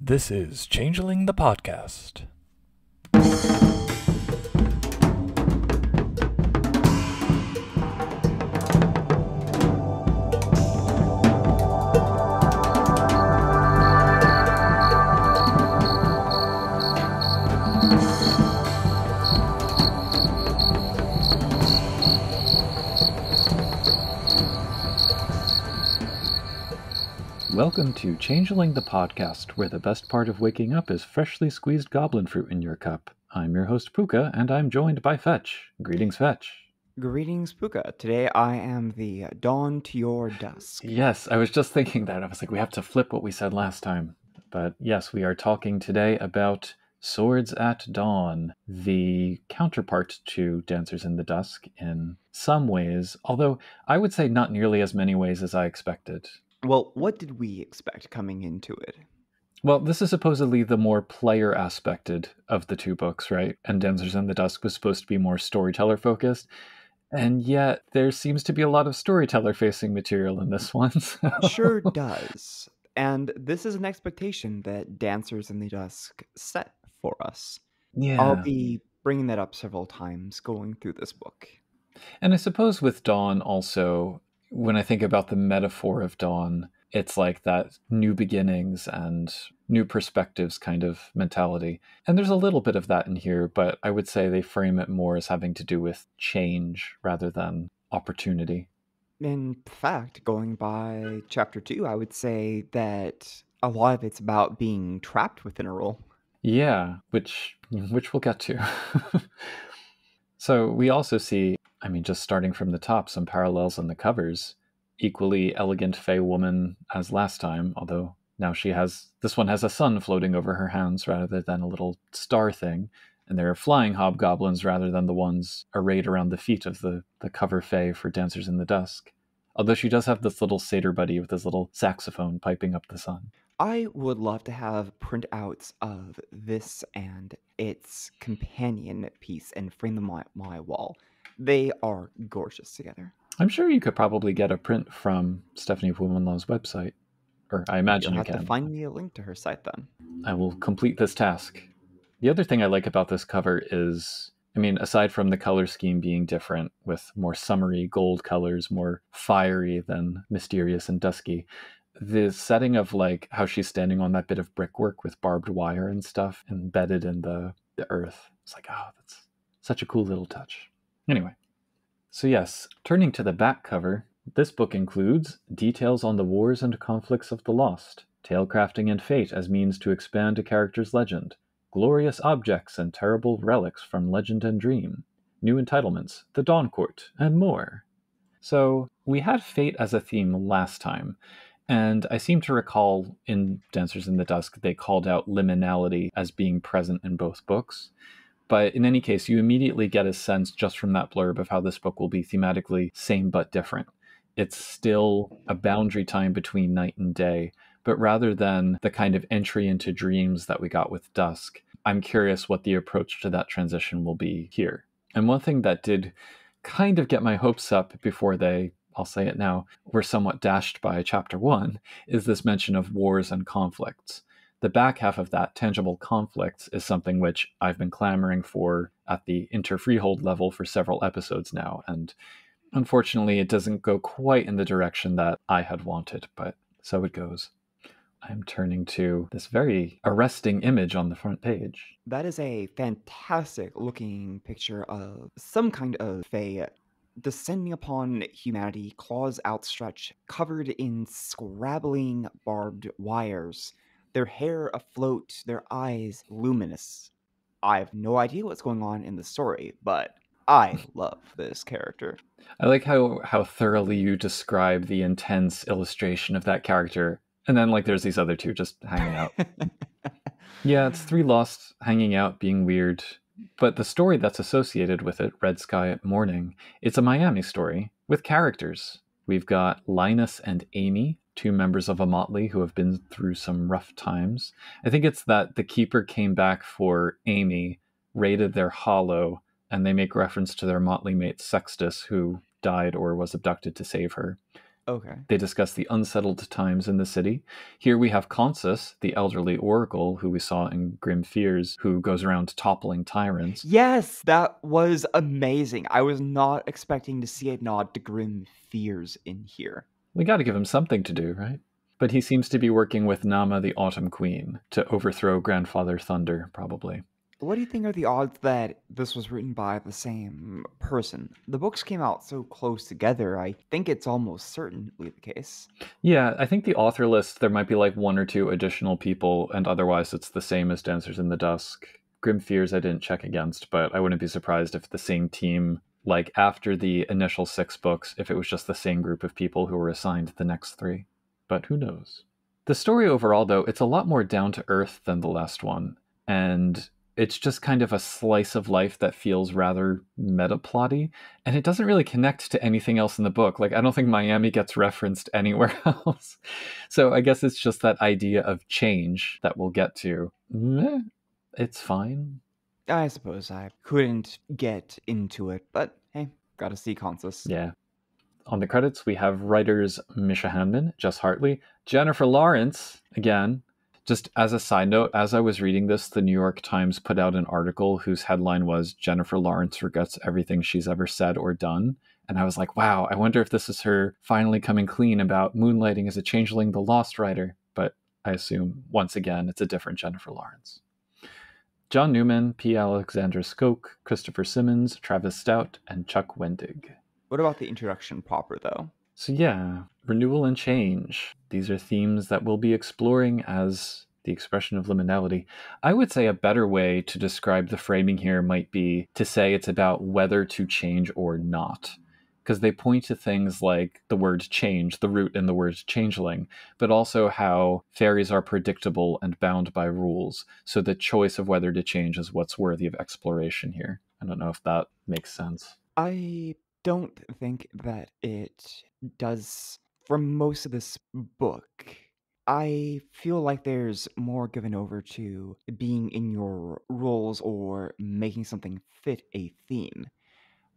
This is Changeling the podcast. Welcome to Changeling the podcast, where the best part of waking up is freshly squeezed goblin fruit in your cup. I'm your host Puka, and I'm joined by Fetch. Greetings, Fetch. Greetings, Puka. Today I am the dawn to your dusk. Yes, I was just thinking that. I was like, we have to flip what we said last time. But yes, we are talking today about Swords at Dawn, the counterpart to Dancers in the Dusk in some ways, although I would say not nearly as many ways as I expected. Well, what did we expect coming into it? Well, this is supposedly the more player aspected of the two books, right? And Dancers in the Dusk was supposed to be more storyteller focused. And yet there seems to be a lot of storyteller facing material in this one. Sure does. And this is an expectation that Dancers in the Dusk set for us. I'll Yeah. be bringing that up several times going through this book. And I suppose with Dawn also, when I think about the metaphor of Dawn, it's like that new beginnings and new perspectives kind of mentality. And there's a little bit of that in here, but I would say they frame it more as having to do with change rather than opportunity. In fact, going by chapter 2, I would say that a lot of it's about being trapped within a role. Yeah, which we'll get to. So we also see, just starting from the top, some parallels on the covers. Equally elegant fey woman as last time, although now this one has a sun floating over her hands rather than a little star thing. And there are flying hobgoblins rather than the ones arrayed around the feet of the cover fey for Dancers in the Dusk. Although she does have this little satyr buddy with his little saxophone piping up the sun. I would love to have printouts of this and its companion piece and frame them on my wall. They are gorgeous together. I'm sure you could probably get a print from Stephanie Womanlaw's website. Or I imagine You'll you have can. to find me a link to her site then. I will complete this task. The other thing I like about this cover is, aside from the color scheme being different, with more summery gold colors, more fiery than mysterious and dusky, the setting of like how she's standing on that bit of brickwork with barbed wire and stuff embedded in the earth. It's like, oh, that's such a cool little touch. Anyway, so yes, turning to the back cover, this book includes details on the wars and conflicts of the lost, talecrafting and fate as means to expand a character's legend, glorious objects and terrible relics from legend and dream, new entitlements, the Dawn Court, and more. So we had fate as a theme last time, and I seem to recall in Dancers in the Dusk they called out liminality as being present in both books. But in any case, you immediately get a sense just from that blurb of how this book will be thematically same but different. It's still a boundary time between night and day, but rather than the kind of entry into dreams that we got with Dusk, I'm curious what the approach to that transition will be here. And one thing that did kind of get my hopes up before I'll say it now, were somewhat dashed by chapter 1, is this mention of wars and conflicts. The back half of that, tangible conflicts, is something which I've been clamoring for at the inter-freehold level for several episodes now, and unfortunately it doesn't go quite in the direction that I had wanted, but so it goes. I'm turning to this very arresting image on the front page. That is a fantastic looking picture of some kind of fey descending upon humanity, claws outstretched, covered in scrabbling barbed wires, their hair afloat, their eyes luminous. I have no idea what's going on in the story, but I love this character. I like how thoroughly you describe the intense illustration of that character, and then there's these other two just hanging out. Yeah, it's three lost hanging out, being weird. But the story that's associated with it, Red Sky at Morning, it's a Miami story with characters. We've got Linus and Amy, two members of a motley who have been through some rough times. I think it's that the keeper came back for Amy, raided their hollow, and they make reference to their motley mate Sextus, who died or was abducted to save her. Okay. They discuss the unsettled times in the city. Here we have Consus, the elderly oracle who we saw in Grim Fears, who goes around toppling tyrants. Yes, that was amazing. I was not expecting to see a nod to Grim Fears in here. We got to give him something to do, right? But he seems to be working with Nama, the Autumn Queen, to overthrow Grandfather Thunder, probably. What do you think are the odds that this was written by the same person? The books came out so close together, I think it's almost certainly the case. Yeah, I think the author list, there might be like one or two additional people, and otherwise it's the same as Dancers in the Dusk. Grim Fears I didn't check against, but I wouldn't be surprised if the same team, like after the initial 6 books, if it was just the same group of people who were assigned the next 3. But who knows? The story overall, though, it's a lot more down to earth than the last one, and it's just kind of a slice of life that feels rather meta-plotty, and it doesn't really connect to anything else in the book. Like, I don't think Miami gets referenced anywhere else. So I guess it's just that idea of change that we'll get to. Meh, it's fine. I suppose I couldn't get into it, but hey, gotta see Consus. Yeah. On the credits, we have writers Misha Hanman, Jess Hartley, Jennifer Lawrence, again. Just as a side note, as I was reading this, the New York Times put out an article whose headline was Jennifer Lawrence regrets everything she's ever said or done. And I was like, wow, I wonder if this is her finally coming clean about moonlighting as a changeling, the Lost writer. But I assume, once again, it's a different Jennifer Lawrence. John Newman, P. Alexander Skoke, Christopher Simmons, Travis Stout, and Chuck Wendig. What about the introduction proper, though? So yeah, renewal and change. These are themes that we'll be exploring as the expression of liminality. I would say a better way to describe the framing here might be to say it's about whether to change or not. Because they point to things like the word change, the root in the word changeling, but also how fairies are predictable and bound by rules. So the choice of whether to change is what's worthy of exploration here. I don't know if that makes sense. I don't think that it does for most of this book. I feel like there's more given over to being in your roles or making something fit a theme.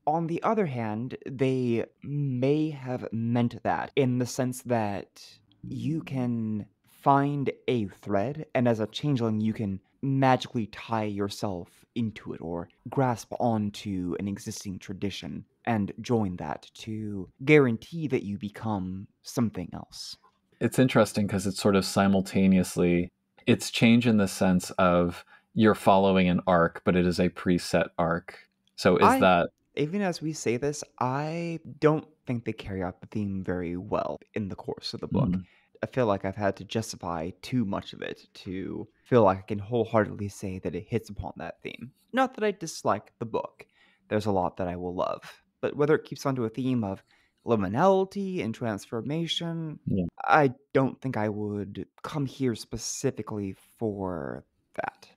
On the other hand, they may have meant that in the sense that you can find a thread, and as a changeling, you can magically tie yourself into it or grasp onto an existing tradition and join that to guarantee that you become something else. It's interesting because it's sort of simultaneously, it's change in the sense of you're following an arc, but it is a preset arc. So is that Even as we say this, I don't think they carry out the theme very well in the course of the book. I feel like I've had to justify too much of it to feel like I can wholeheartedly say that it hits upon that theme. Not that I dislike the book, there's a lot that I will love, but whether it keeps onto a theme of liminality and transformation, Yeah. I don't think I would come here specifically for that.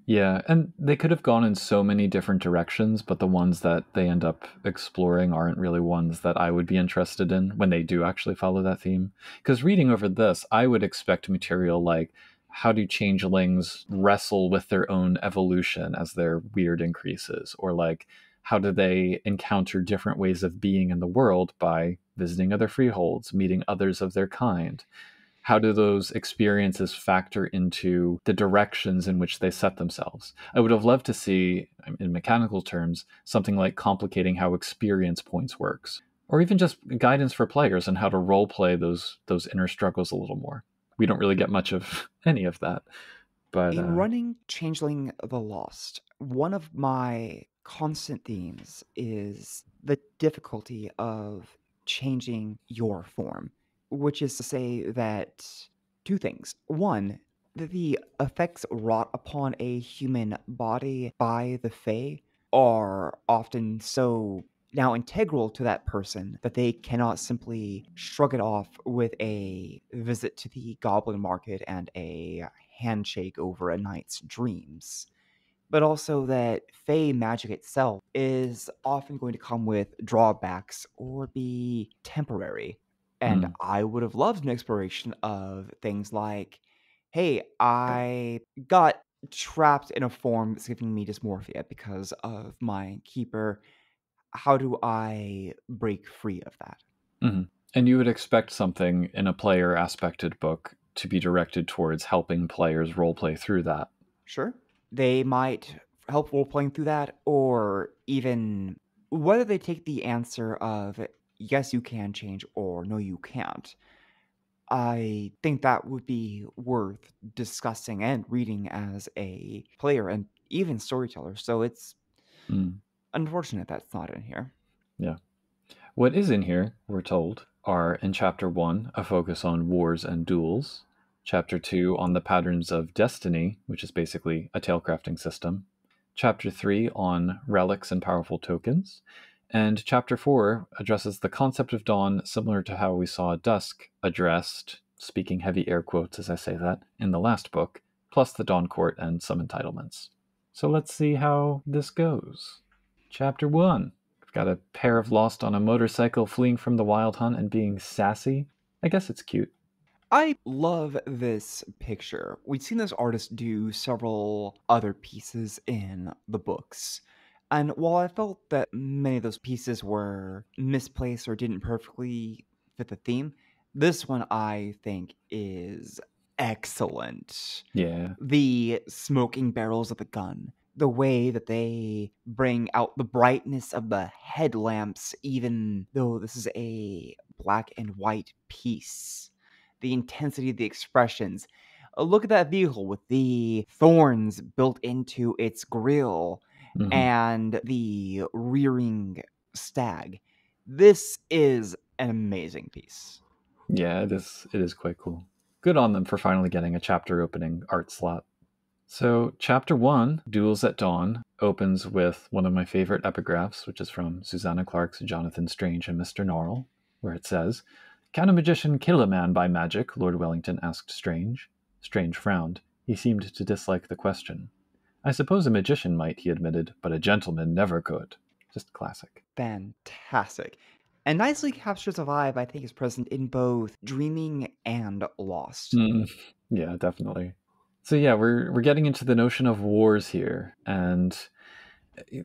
Yeah, and they could have gone in so many different directions, but the ones that they end up exploring aren't really ones that I would be interested in when they do actually follow that theme. Because reading over this, I would expect material like how do changelings wrestle with their own evolution as their weird increases, or like how do they encounter different ways of being in the world by visiting other freeholds, meeting others of their kind. How do those experiences factor into the directions in which they set themselves? I would have loved to see, in mechanical terms, something like complicating how experience points works, or even just guidance for players on how to role play those inner struggles a little more. We don't really get much of any of that, but In running Changeling the Lost, one of my constant themes is the difficulty of changing your form, which is to say that two things. One, that the effects wrought upon a human body by the Fae are often so now integral to that person that they cannot simply shrug it off with a visit to the goblin market and a handshake over a night's dreams. But also that Fey magic itself is often going to come with drawbacks or be temporary. And mm, I would have loved an exploration of things like, hey, I got trapped in a form that's giving me dysmorphia because of my keeper. How do I break free of that? mhm. And you would expect something in a player aspected book to be directed towards helping players roleplay through that. Sure. They might help role playing through that, or even whether they take the answer of yes, you can change, or no, you can't. I think that would be worth discussing and reading as a player and even storyteller. So it's Mm, unfortunate that's not in here. yeah. What is in here, we're told, are in Chapter 1, a focus on wars and duels, Chapter 2 on the patterns of destiny, which is basically a talecrafting system, Chapter 3 on relics and powerful tokens, and Chapter 4 addresses the concept of dawn similar to how we saw dusk addressed, speaking heavy air quotes as I say that, in the last book, plus the dawn court and some entitlements. So let's see how this goes. Chapter 1. We've got a pair of lost on a motorcycle fleeing from the wild hunt and being sassy. I guess it's cute. I love this picture. We've seen this artist do several other pieces in the books. And while I felt that many of those pieces were misplaced or didn't perfectly fit the theme, this one I think is excellent. Yeah. The smoking barrels of the gun, the way that they bring out the brightness of the headlamps, even though this is a black and white piece, the intensity of the expressions. Look at that vehicle with the thorns built into its grill Mm-hmm. and the rearing stag. This is an amazing piece. Yeah, it is quite cool. Good on them for finally getting a chapter opening art slot. So, Chapter 1, Duels at Dawn, opens with one of my favorite epigraphs, which is from Susanna Clarke's Jonathan Strange and Mr. Norrell, where it says, "Can a magician kill a man by magic?" Lord Wellington asked Strange. Strange frowned. He seemed to dislike the question. "I suppose a magician might," he admitted, "but a gentleman never could." Just classic. Fantastic. And nicely captures a vibe I think is present in both Dreaming and Lost. Yeah, definitely. So yeah, we're getting into the notion of wars here, and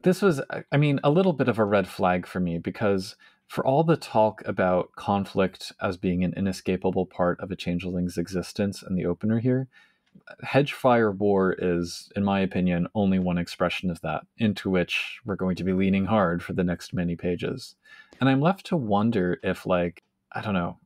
this was, I mean, a little bit of a red flag for me because for all the talk about conflict as being an inescapable part of a changeling's existence in the opener here, Hedgefire War is, in my opinion, only one expression of that, into which we're going to be leaning hard for the next many pages. And I'm left to wonder if, like, I don't know,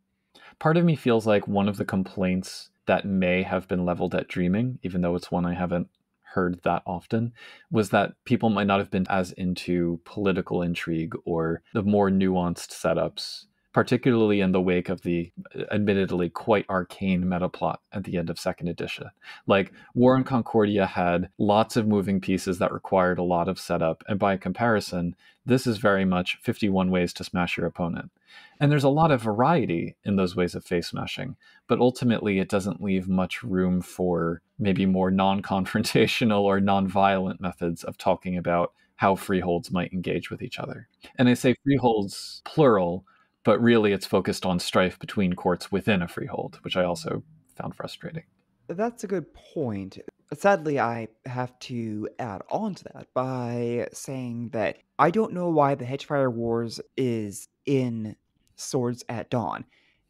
part of me feels like one of the complaints that may have been leveled at Dreaming, even though it's one I haven't heard that often, was that people might not have been as into political intrigue or the more nuanced setups, particularly in the wake of the admittedly quite arcane meta plot at the end of second edition. Like, War in Concordia had lots of moving pieces that required a lot of setup, and by comparison, this is very much 51 ways to smash your opponent. And there's a lot of variety in those ways of face smashing, but ultimately it doesn't leave much room for maybe more non-confrontational or non-violent methods of talking about how freeholds might engage with each other. And I say freeholds plural, but really it's focused on strife between courts within a freehold, which I also found frustrating. That's a good point. Sadly, I have to add on to that by saying that I don't know why the Hedgefire Wars is in Swords at Dawn.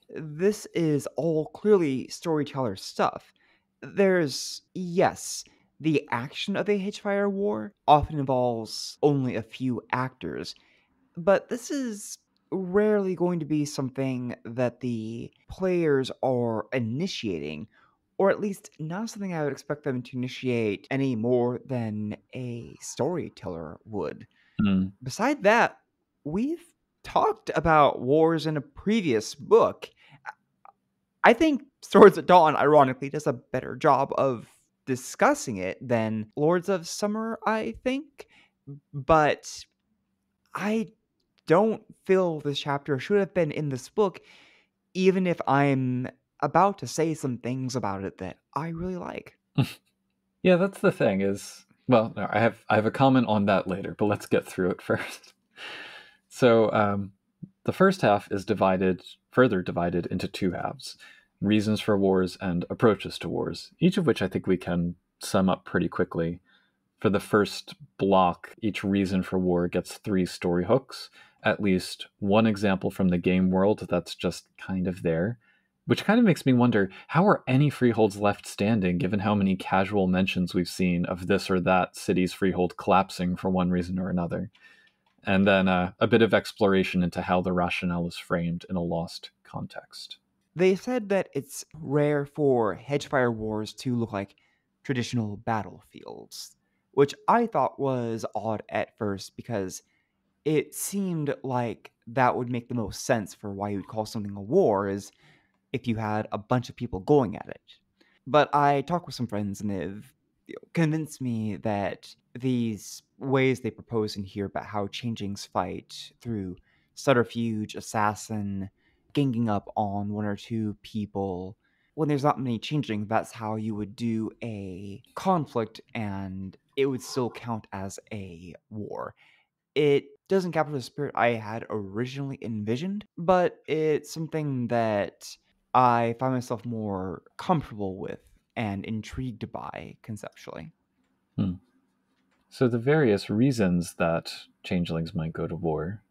This is all clearly storyteller stuff. There's, yes, the action of a Hedgefire War often involves only a few actors, but this is rarely going to be something that the players are initiating, or at least not something I would expect them to initiate any more than a storyteller would. Mm. Beside that, we've talked about wars in a previous book. I think Swords at Dawn, ironically, does a better job of discussing it than Lords of Summer, I think. But I don't feel this chapter should have been in this book, even if I'm about to say some things about it that I really like. Yeah, that's the thing is, well, no, I have a comment on that later, but let's get through it first. So, the first half is further divided into two halves: reasons for wars and approaches to wars, each of which I think we can sum up pretty quickly. For the first block, each reason for war gets 3 story hooks, at least one example from the game world that's just kind of there, which kind of makes me wonder, how are any freeholds left standing given how many casual mentions we've seen of this or that city's freehold collapsing for one reason or another? And then a bit of exploration into how the rationale is framed in a lost context. They said that it's rare for Hedgefire wars to look like traditional battlefields, which I thought was odd at first because it seemed like that would make the most sense for why you would call something a war, is if you had a bunch of people going at it. But I talked with some friends and they've convinced me that these ways they propose in here about how changelings fight through subterfuge, assassin, ganging up on one or two people. When there's not many changelings, that's how you would do a conflict and it would still count as a war. It doesn't capture the spirit I had originally envisioned, but it's something that I find myself more comfortable with and intrigued by conceptually. So the various reasons that changelings might go to war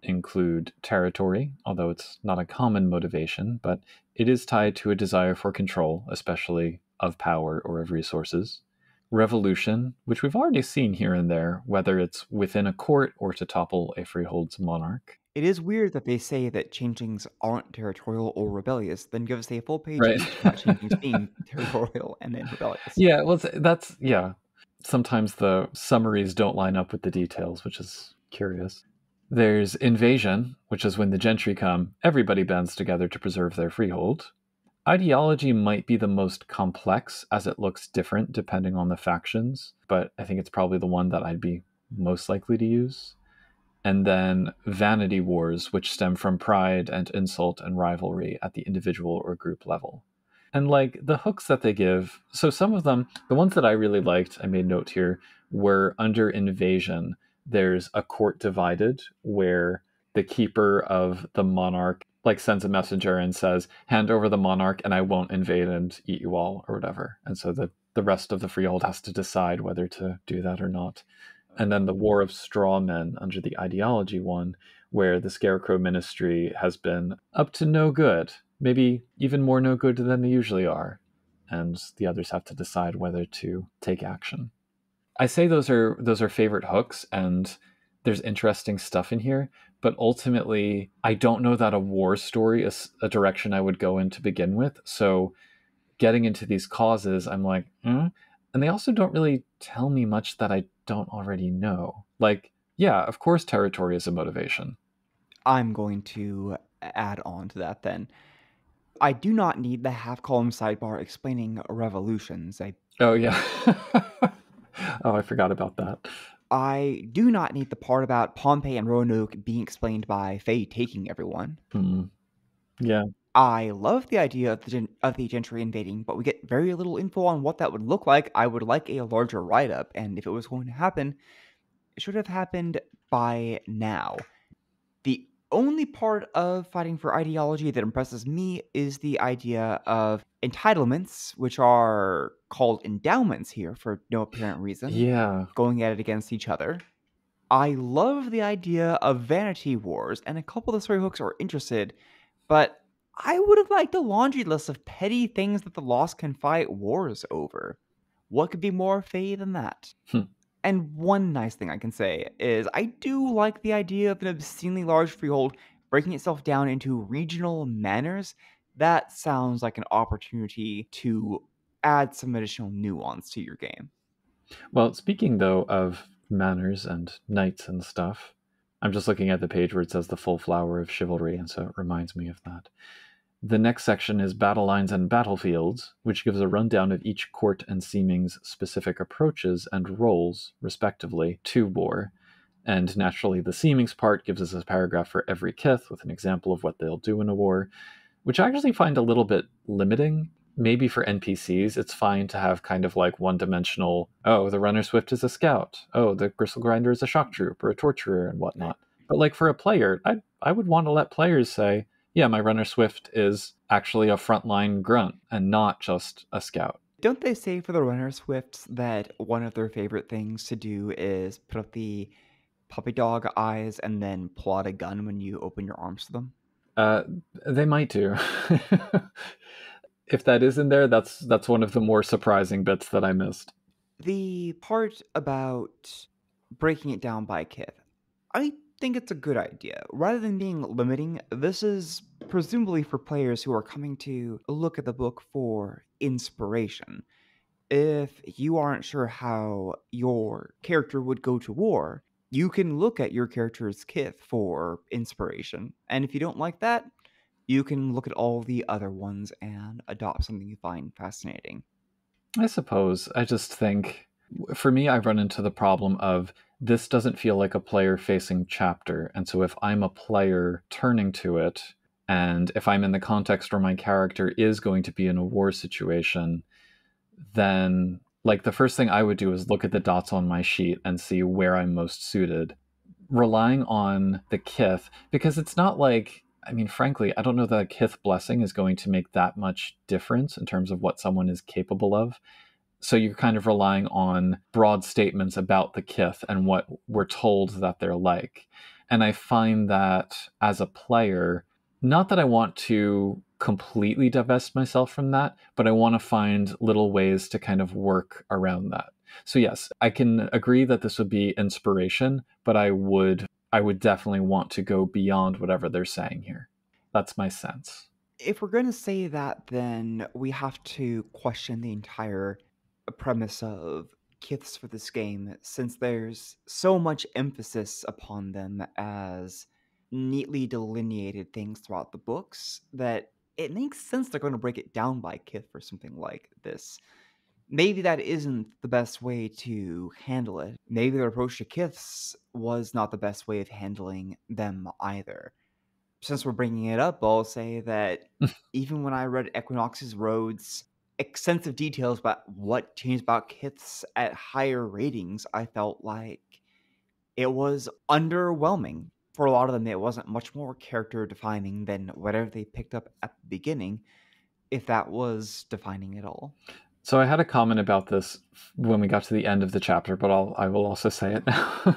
include territory, although it's not a common motivation, but it is tied to a desire for control, especially of power or of resources. Revolution, which we've already seen here and there, whether it's within a court or to topple a freehold's monarch. It is weird that they say that changelings aren't territorial or rebellious, then give us a full page Right. each about changelings being territorial and then rebellious. Yeah, well, that's, yeah. Sometimes the summaries don't line up with the details, which is curious. There's invasion, which is when the gentry come, everybody bands together to preserve their freehold. Ideology might be the most complex, as it looks different depending on the factions, but I think it's probably the one that I'd be most likely to use. And then vanity wars, which stem from pride and insult and rivalry at the individual or group level. And like the hooks that they give, so some of them, the ones that I really liked, I made note here, were under invasion. There's a court divided where the keeper of the monarch like sends a messenger and says, hand over the monarch and I won't invade and eat you all or whatever. And so the rest of the freehold has to decide whether to do that or not. And then the war of straw men under the ideology one, where the scarecrow ministry has been up to no good, maybe even more no good than they usually are, and the others have to decide whether to take action. I say those are favorite hooks, and there's interesting stuff in here, but ultimately I don't know that a war story is a direction I would go in to begin with. So getting into these causes, I'm like, and they also don't really tell me much that I don't already know. Like, yeah, of course territory is a motivation. I'm going to add on to that then. I do not need the half-column sidebar explaining revolutions. Oh, yeah. Oh, I forgot about that. I do not need the part about Pompey and Roanoke being explained by Faye taking everyone. Yeah. I love the idea of the gentry invading, but we get very little info on what that would look like. I would like a larger write-up, and if it was going to happen, it should have happened by now. The only part of fighting for ideology that impresses me is the idea of entitlements, which are called endowments here for no apparent reason, Yeah. going at it against each other. I love the idea of vanity wars, and a couple of the story hooks are interested, but I would have liked a laundry list of petty things that the Lost can fight wars over. What could be more Fae than that? And one nice thing I can say is I do like the idea of an obscenely large freehold breaking itself down into regional manors. That sounds like an opportunity to add some additional nuance to your game. Well, speaking though of manners and knights and stuff, I'm just looking at the page where it says the full flower of chivalry, and so it reminds me of that. The next section is Battle Lines and Battlefields, which gives a rundown of each court and seeming's specific approaches and roles, respectively, to war. And naturally, the seemings part gives us a paragraph for every kith with an example of what they'll do in a war, which I actually find a little bit limiting. Maybe for NPCs, it's fine to have kind of like one-dimensional, oh, the runner swift is a scout, oh, the gristle grinder is a shock troop or a torturer and whatnot. But like for a player, I would want to let players say, yeah, my runner swift is actually a frontline grunt and not just a scout. Don't they say for the runner swifts that one of their favorite things to do is put up the puppy dog eyes and then pull out a gun when you open your arms to them? They might do. If that is in there, that's one of the more surprising bits that I missed. The part about breaking it down by kith, I think it's a good idea. Rather than being limiting, this is presumably for players who are coming to look at the book for inspiration. If you aren't sure how your character would go to war, you can look at your character's kith for inspiration. And if you don't like that, you can look at all the other ones and adopt something you find fascinating. I suppose. I just think, for me, I run into the problem of this doesn't feel like a player facing chapter. And so if I'm a player turning to it, and if I'm in the context where my character is going to be in a war situation, then like the first thing I would do is look at the dots on my sheet and see where I'm most suited. Relying on the kith, because it's not like, I mean, frankly, I don't know that a kith blessing is going to make that much difference in terms of what someone is capable of. So you're kind of relying on broad statements about the kith and what we're told that they're like. And I find that as a player, not that I want to completely divest myself from that, but I want to find little ways to kind of work around that. So yes, I can agree that this would be inspiration, but I would definitely want to go beyond whatever they're saying here. That's my sense. If we're going to say that, then we have to question the entire premise of kiths for this game, since there's so much emphasis upon them as neatly delineated things throughout the books that it makes sense they're going to break it down by kith for something like this. Maybe that isn't the best way to handle it. Maybe their approach to kiths was not the best way of handling them either. Since we're bringing it up, I'll say that even when I read Equinox's Roads, extensive details about what changed about kiths at higher ratings, I felt like it was underwhelming. For a lot of them, it wasn't much more character defining than whatever they picked up at the beginning, if that was defining at all. So I had a comment about this when we got to the end of the chapter, but I will also say it now.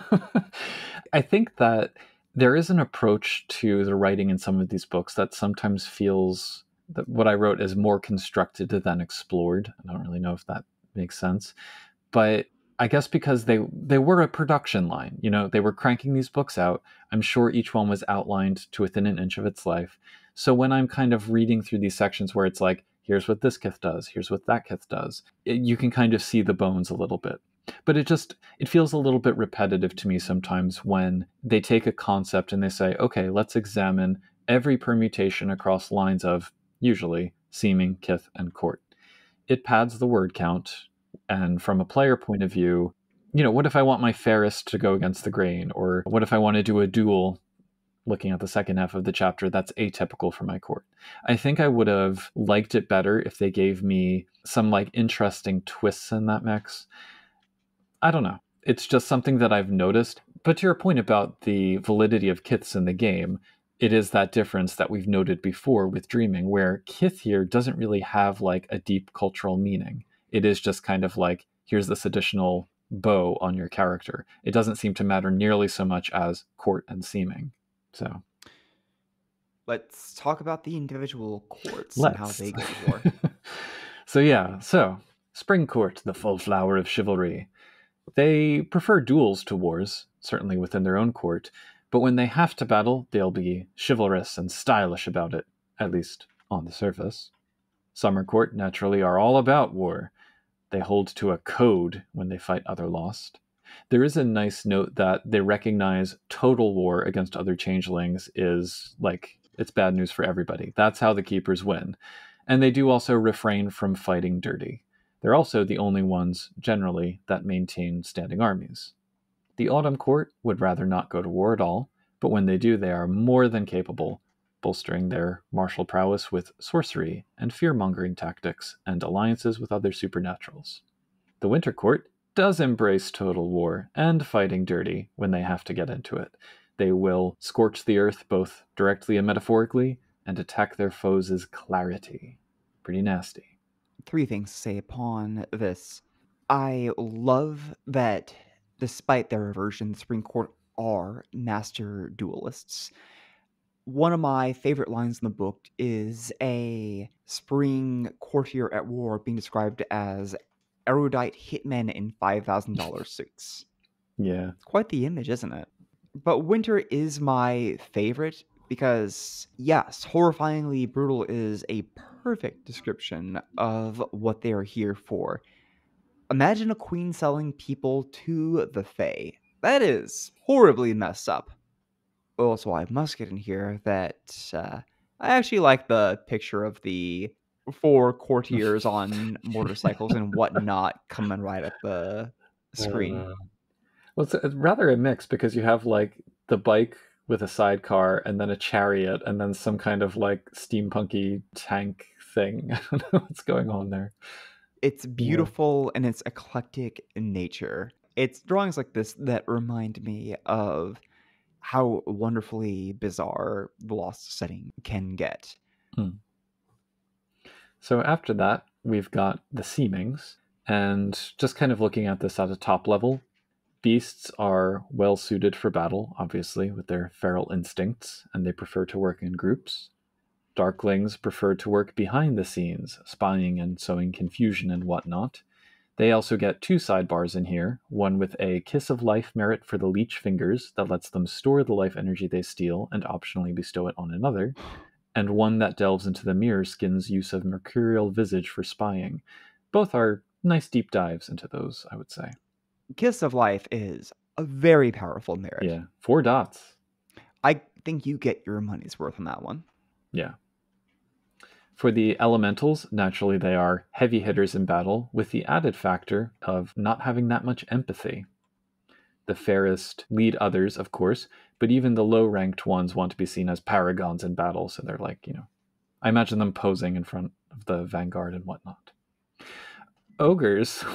I think that there is an approach to the writing in some of these books that sometimes feels that what I wrote is more constructed than explored. I don't really know if that makes sense, but I guess because they were a production line, they were cranking these books out. I'm sure each one was outlined to within an inch of its life. So when I'm kind of reading through these sections where it's like, here's what this kith does, here's what that kith does, you can kind of see the bones a little bit. But it feels a little bit repetitive to me sometimes when they take a concept and they say, okay, let's examine every permutation across lines of, usually, seeming, kith, and court. It pads the word count, and from a player point of view, what if I want my fairest to go against the grain? Or what if I want to do a duel, looking at the second half of the chapter, that's atypical for my court? I think I would have liked it better if they gave me some like interesting twists in that mix. I don't know. It's just something that I've noticed. But to your point about the validity of kiths in the game, it is that difference that we've noted before with Dreaming, where kith here doesn't really have like a deep cultural meaning. It is just kind of like, here's this additional bow on your character. It doesn't seem to matter nearly so much as court and seeming. So let's talk about the individual courts and how they go to war. So Spring Court, the full flower of chivalry. They prefer duels to wars, certainly within their own court, but when they have to battle, they'll be chivalrous and stylish about it, at least on the surface. Summer Court, naturally, are all about war. They hold to a code when they fight other lost. There is a nice note that they recognize total war against other changelings is like, it's bad news for everybody. That's how the keepers win. And they do also refrain from fighting dirty. They're also the only ones, generally, that maintain standing armies. The Autumn Court would rather not go to war at all, but when they do, they are more than capable, bolstering their martial prowess with sorcery and fear-mongering tactics and alliances with other supernaturals. The Winter Court does embrace total war and fighting dirty when they have to get into it. They will scorch the earth both directly and metaphorically and attack their foes' clarity. Pretty nasty. 3 things to say upon this. I love that despite their aversion, the Spring Court are master duelists. One of my favorite lines in the book is a spring courtier at war being described as erudite hitmen in $5,000 suits. Yeah. It's quite the image, isn't it? But winter is my favorite because, yes, horrifyingly brutal is a perfect description of what they are here for. Imagine a queen selling people to the Fae. That is horribly messed up. Also, I must get in here that I actually like the picture of the four courtiers on motorcycles and whatnot coming right at the screen. Well, it's rather a mix because you have like the bike with a sidecar and then a chariot and then some kind of like steampunky tank thing. I don't know what's going on there. It's beautiful and it's eclectic in nature. It's drawings like this that remind me of how wonderfully bizarre the Lost setting can get. So after that, we've got the seemings, and just kind of looking at this at a top level, beasts are well suited for battle, obviously, with their feral instincts, and they prefer to work in groups. Darklings prefer to work behind the scenes, spying and sowing confusion and whatnot. They also get two sidebars in here, one with a Kiss of Life merit for the leech fingers that lets them store the life energy they steal and optionally bestow it on another, and one that delves into the mirror skin's use of mercurial visage for spying. Both are nice deep dives into those, I would say. Kiss of Life is a very powerful merit. Yeah, 4 dots. I think you get your money's worth on that one. Yeah. For the elementals, naturally they are heavy hitters in battle, with the added factor of not having that much empathy. The fairest lead others, of course, but even the low-ranked ones want to be seen as paragons in battle, so they're like, I imagine them posing in front of the vanguard and whatnot. Ogres,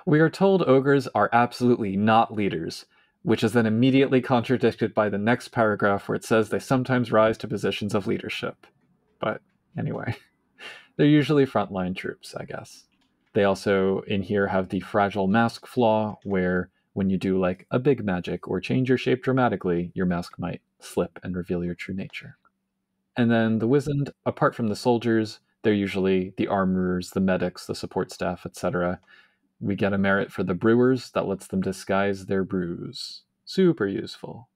we are told ogres are absolutely not leaders, which is then immediately contradicted by the next paragraph where it says they sometimes rise to positions of leadership. But anyway, they're usually frontline troops, I guess. They also, in here, have the fragile mask flaw, where when you do like a big magic or change your shape dramatically, your mask might slip and reveal your true nature. And then the wizened, apart from the soldiers, they're usually the armorers, the medics, the support staff, etc. We get a merit for the brewers that lets them disguise their brews. Super useful.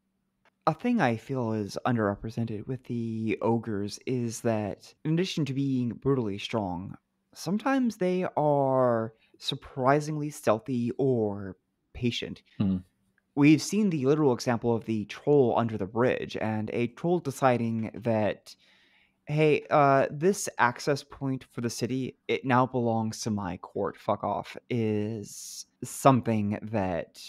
A thing I feel is underrepresented with the ogres is that, in addition to being brutally strong, sometimes they are surprisingly stealthy or patient. We've seen the literal example of the troll under the bridge, and a troll deciding that, hey, this access point for the city, it now belongs to my court, fuck off, is something that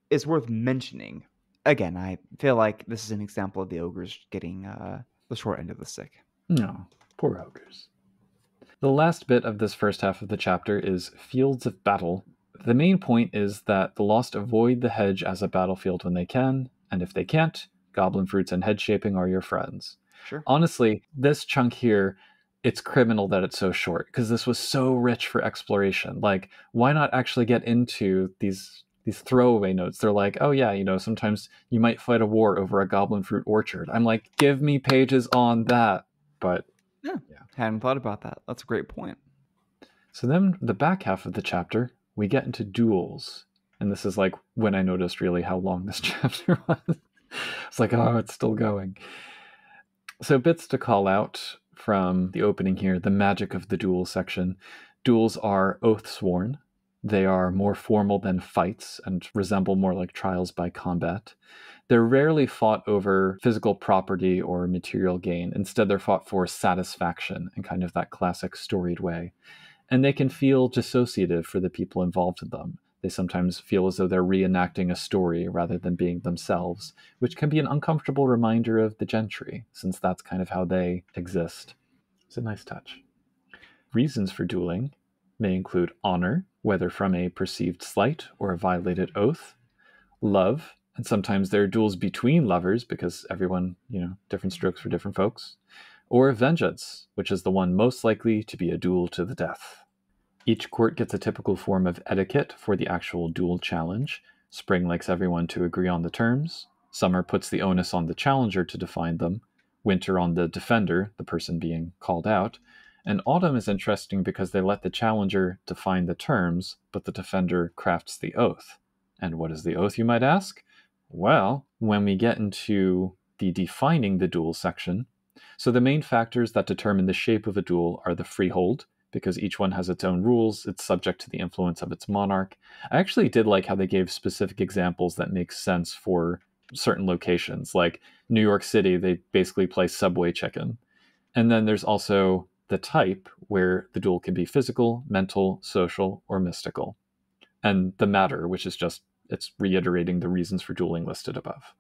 is worth mentioning. Again, I feel like this is an example of the ogres getting the short end of the stick. No, poor ogres. The last bit of this first half of the chapter is Fields of Battle. The main point is that the Lost avoid the hedge as a battlefield when they can, and if they can't, goblin fruits and head shaping are your friends. Sure. Honestly, this chunk here, it's criminal that it's so short, because this was so rich for exploration. Like, why not actually get into these throwaway notes? They're like, oh yeah, sometimes you might fight a war over a goblin fruit orchard. I'm like, give me pages on that. But yeah. Hadn't thought about that. That's a great point. So then the back half of the chapter, we get into duels. And this is like when I noticed really how long this chapter was. It's like, oh, it's still going. So bits to call out from the opening here, the magic of the duel section. Duels are oath sworn. They are more formal than fights and resemble more like trials by combat. They're rarely fought over physical property or material gain. Instead, they're fought for satisfaction in kind of that classic storied way. And they can feel dissociative for the people involved in them. They sometimes feel as though they're reenacting a story rather than being themselves, which can be an uncomfortable reminder of the gentry, since that's kind of how they exist. It's a nice touch. Reasons for dueling may include honor, whether from a perceived slight or a violated oath, love, and sometimes there are duels between lovers because everyone, different strokes for different folks, or vengeance, which is the one most likely to be a duel to the death. Each court gets a typical form of etiquette for the actual duel challenge, Spring likes everyone to agree on the terms. Summer puts the onus on the challenger to define them. Winter on the defender, the person being called out. And autumn is interesting because they let the challenger define the terms, but the defender crafts the oath. And what is the oath, you might ask? Well, when we get into the defining the duel section, so the main factors that determine the shape of a duel are the freehold, because each one has its own rules, it's subject to the influence of its monarch. I actually did like how they gave specific examples that make sense for certain locations. Like New York City, they basically play Subway Chicken. And then there's also the type, where the duel can be physical, mental, social, or mystical. And the matter, which is just, it's reiterating the reasons for dueling listed above.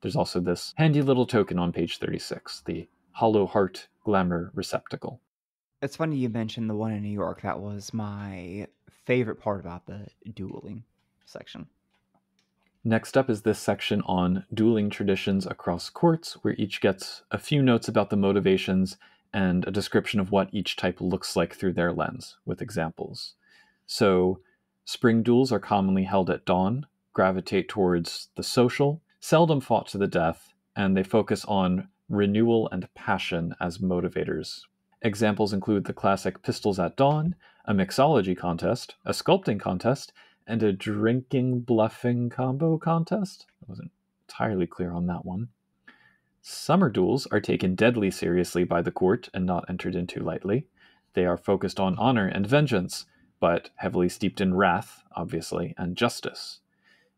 There's also this handy little token on page 36, the Hollow Heart Glamour Receptacle. It's funny you mentioned the one in New York. That was my favorite part about the dueling section. Next up is this section on dueling traditions across courts, where each gets a few notes about the motivations and a description of what each type looks like through their lens, with examples. So, spring duels are commonly held at dawn, gravitate towards the social, seldom fought to the death, and they focus on renewal and passion as motivators. Examples include the classic Pistols at Dawn, a mixology contest, a sculpting contest, and a drinking bluffing combo contest. I wasn't entirely clear on that one. Summer duels are taken deadly seriously by the court and not entered into lightly. They are focused on honor and vengeance, but heavily steeped in wrath, obviously, and justice.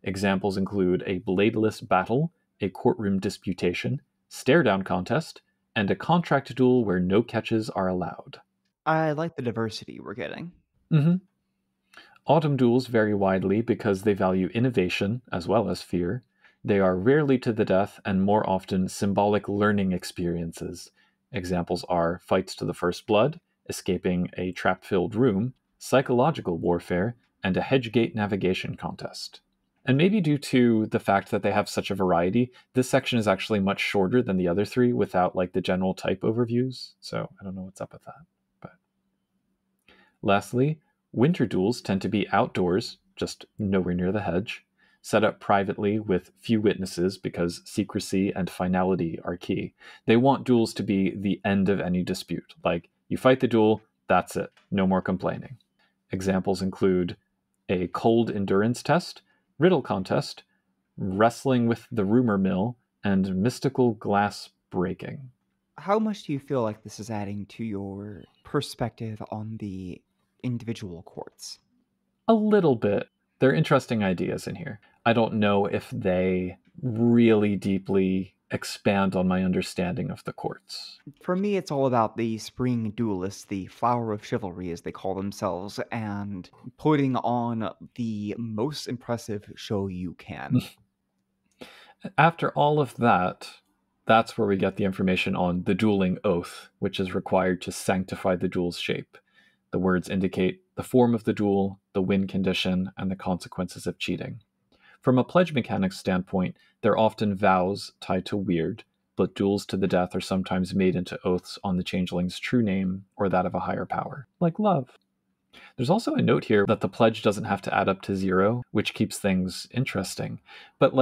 Examples include a bladeless battle, a courtroom disputation, stare-down contest, and a contract duel where no catches are allowed. I like the diversity we're getting. Mm-hmm. Autumn duels vary widely because they value innovation as well as fear. They are rarely to the death and more often symbolic learning experiences. Examples are fights to the first blood, escaping a trap-filled room, psychological warfare, and a hedge-gate navigation contest. And maybe due to the fact that they have such a variety, this section is actually much shorter than the other three without like the general type overviews. So I don't know what's up with that. But lastly, winter duels tend to be outdoors, just nowhere near the hedge, set up privately with few witnesses because secrecy and finality are key. They want duels to be the end of any dispute. Like, you fight the duel, that's it. No more complaining. Examples include a cold endurance test, riddle contest, wrestling with the rumor mill, and mystical glass breaking. How much do you feel like this is adding to your perspective on the individual courts? A little bit. There are interesting ideas in here. I don't know if they really deeply expand on my understanding of the courts. For me, it's all about the spring duelists, the flower of chivalry, as they call themselves, and putting on the most impressive show you can. After all of that, that's where we get the information on the dueling oath, which is required to sanctify the duel's shape. The words indicate the form of the duel, the win condition, and the consequences of cheating. From a pledge mechanics standpoint, they're often vows tied to weird, but duels to the death are sometimes made into oaths on the changeling's true name or that of a higher power, like love. There's also a note here that the pledge doesn't have to add up to 0, which keeps things interesting. But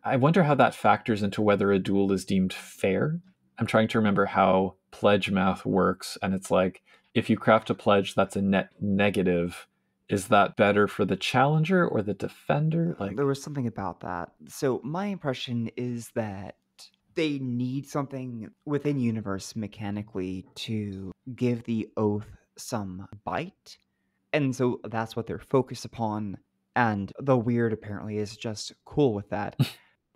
I wonder how that factors into whether a duel is deemed fair. I'm trying to remember how pledge math works, and it's like, if you craft a pledge that's a net negative, is that better for the challenger or the defender? There was something about that. So my impression is that they need something within universe mechanically to give the oath some bite. And so that's what they're focused upon. And the weird apparently is just cool with that,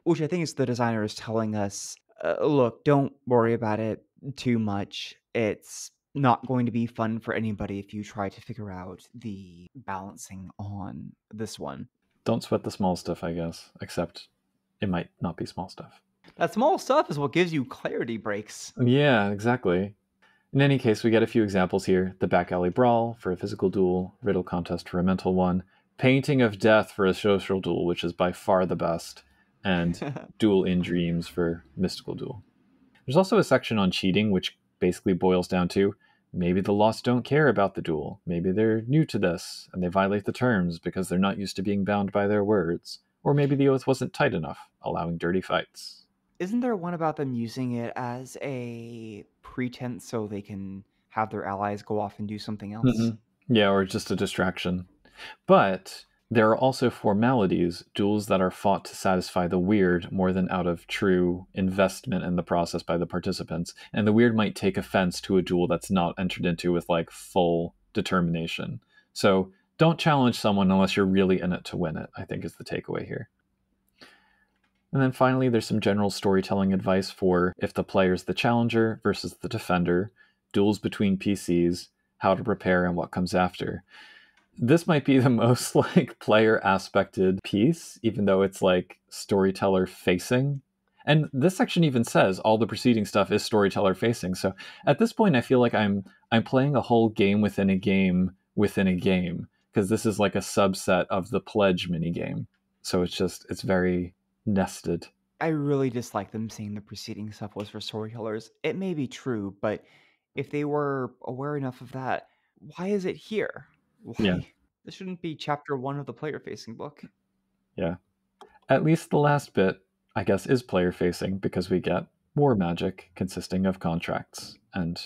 which I think is the designer is telling us, look, don't worry about it too much. It's not going to be fun for anybody if you try to figure out the balancing on this one. Don't sweat the small stuff, I guess, except it might not be small stuff. That small stuff is what gives you clarity breaks. Yeah, exactly. In any case, we get a few examples here. The back alley brawl for a physical duel, riddle contest for a mental one, painting of death for a social duel, which is by far the best, and duel in dreams for mystical duel. There's also a section on cheating, which basically boils down to maybe the lost don't care about the duel. Maybe they're new to this and they violate the terms because they're not used to being bound by their words. Or maybe the oath wasn't tight enough, allowing dirty fights. Isn't there one about them using it as a pretense so they can have their allies go off and do something else? Yeah, or just a distraction. But there are also formalities, duels that are fought to satisfy the weird more than out of true investment in the process by the participants. And the weird might take offense to a duel that's not entered into with like full determination. So don't challenge someone unless you're really in it to win it, I think is the takeaway here. And then finally, there's some general storytelling advice for if the player's the challenger versus the defender, duels between PCs, how to prepare, and what comes after. This might be the most like player aspected piece, even though it's like storyteller facing. And this section even says all the preceding stuff is storyteller facing. So at this point, I feel like I'm playing a whole game within a game within a game, because this is like a subset of the pledge minigame. So it's very nested. I really dislike them saying the preceding stuff was for storytellers. It may be true, but if they were aware enough of that, why is it here? Why? Yeah. This shouldn't be chapter 1 of the player-facing book. Yeah. At least the last bit, I guess, is player-facing because we get war magic consisting of contracts and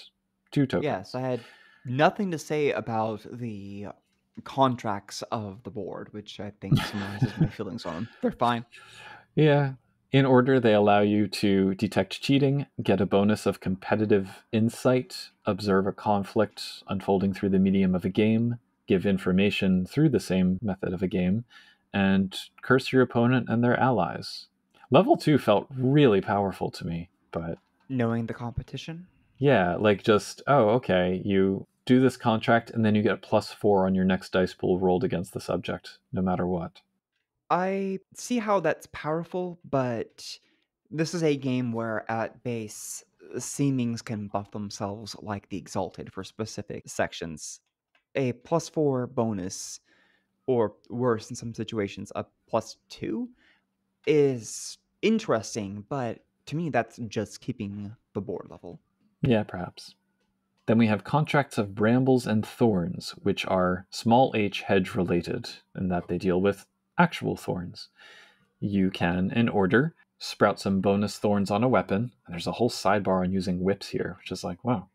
2 tokens. Yes, I had nothing to say about the contracts of the board, which I think summarizes my feelings on them. They're fine. Yeah. In order, they allow you to detect cheating, get a bonus of competitive insight, observe a conflict unfolding through the medium of a game, give information through the same method of a game, and curse your opponent and their allies. Level 2 felt really powerful to me, but Knowing the competition? yeah, like just, oh, okay, you do this contract and then you get +4 on your next dice pool rolled against the subject, no matter what. I see how that's powerful, but this is a game where at base, seemings can buff themselves like the Exalted for specific sections. A +4 bonus, or worse in some situations, a +2, is interesting, but to me, that's just keeping the board level. Yeah, perhaps. Then we have contracts of brambles and thorns, which are small h hedge related, in that they deal with actual thorns. You can, in order, sprout some bonus thorns on a weapon, and there's a whole sidebar on using whips here, which is like, wow.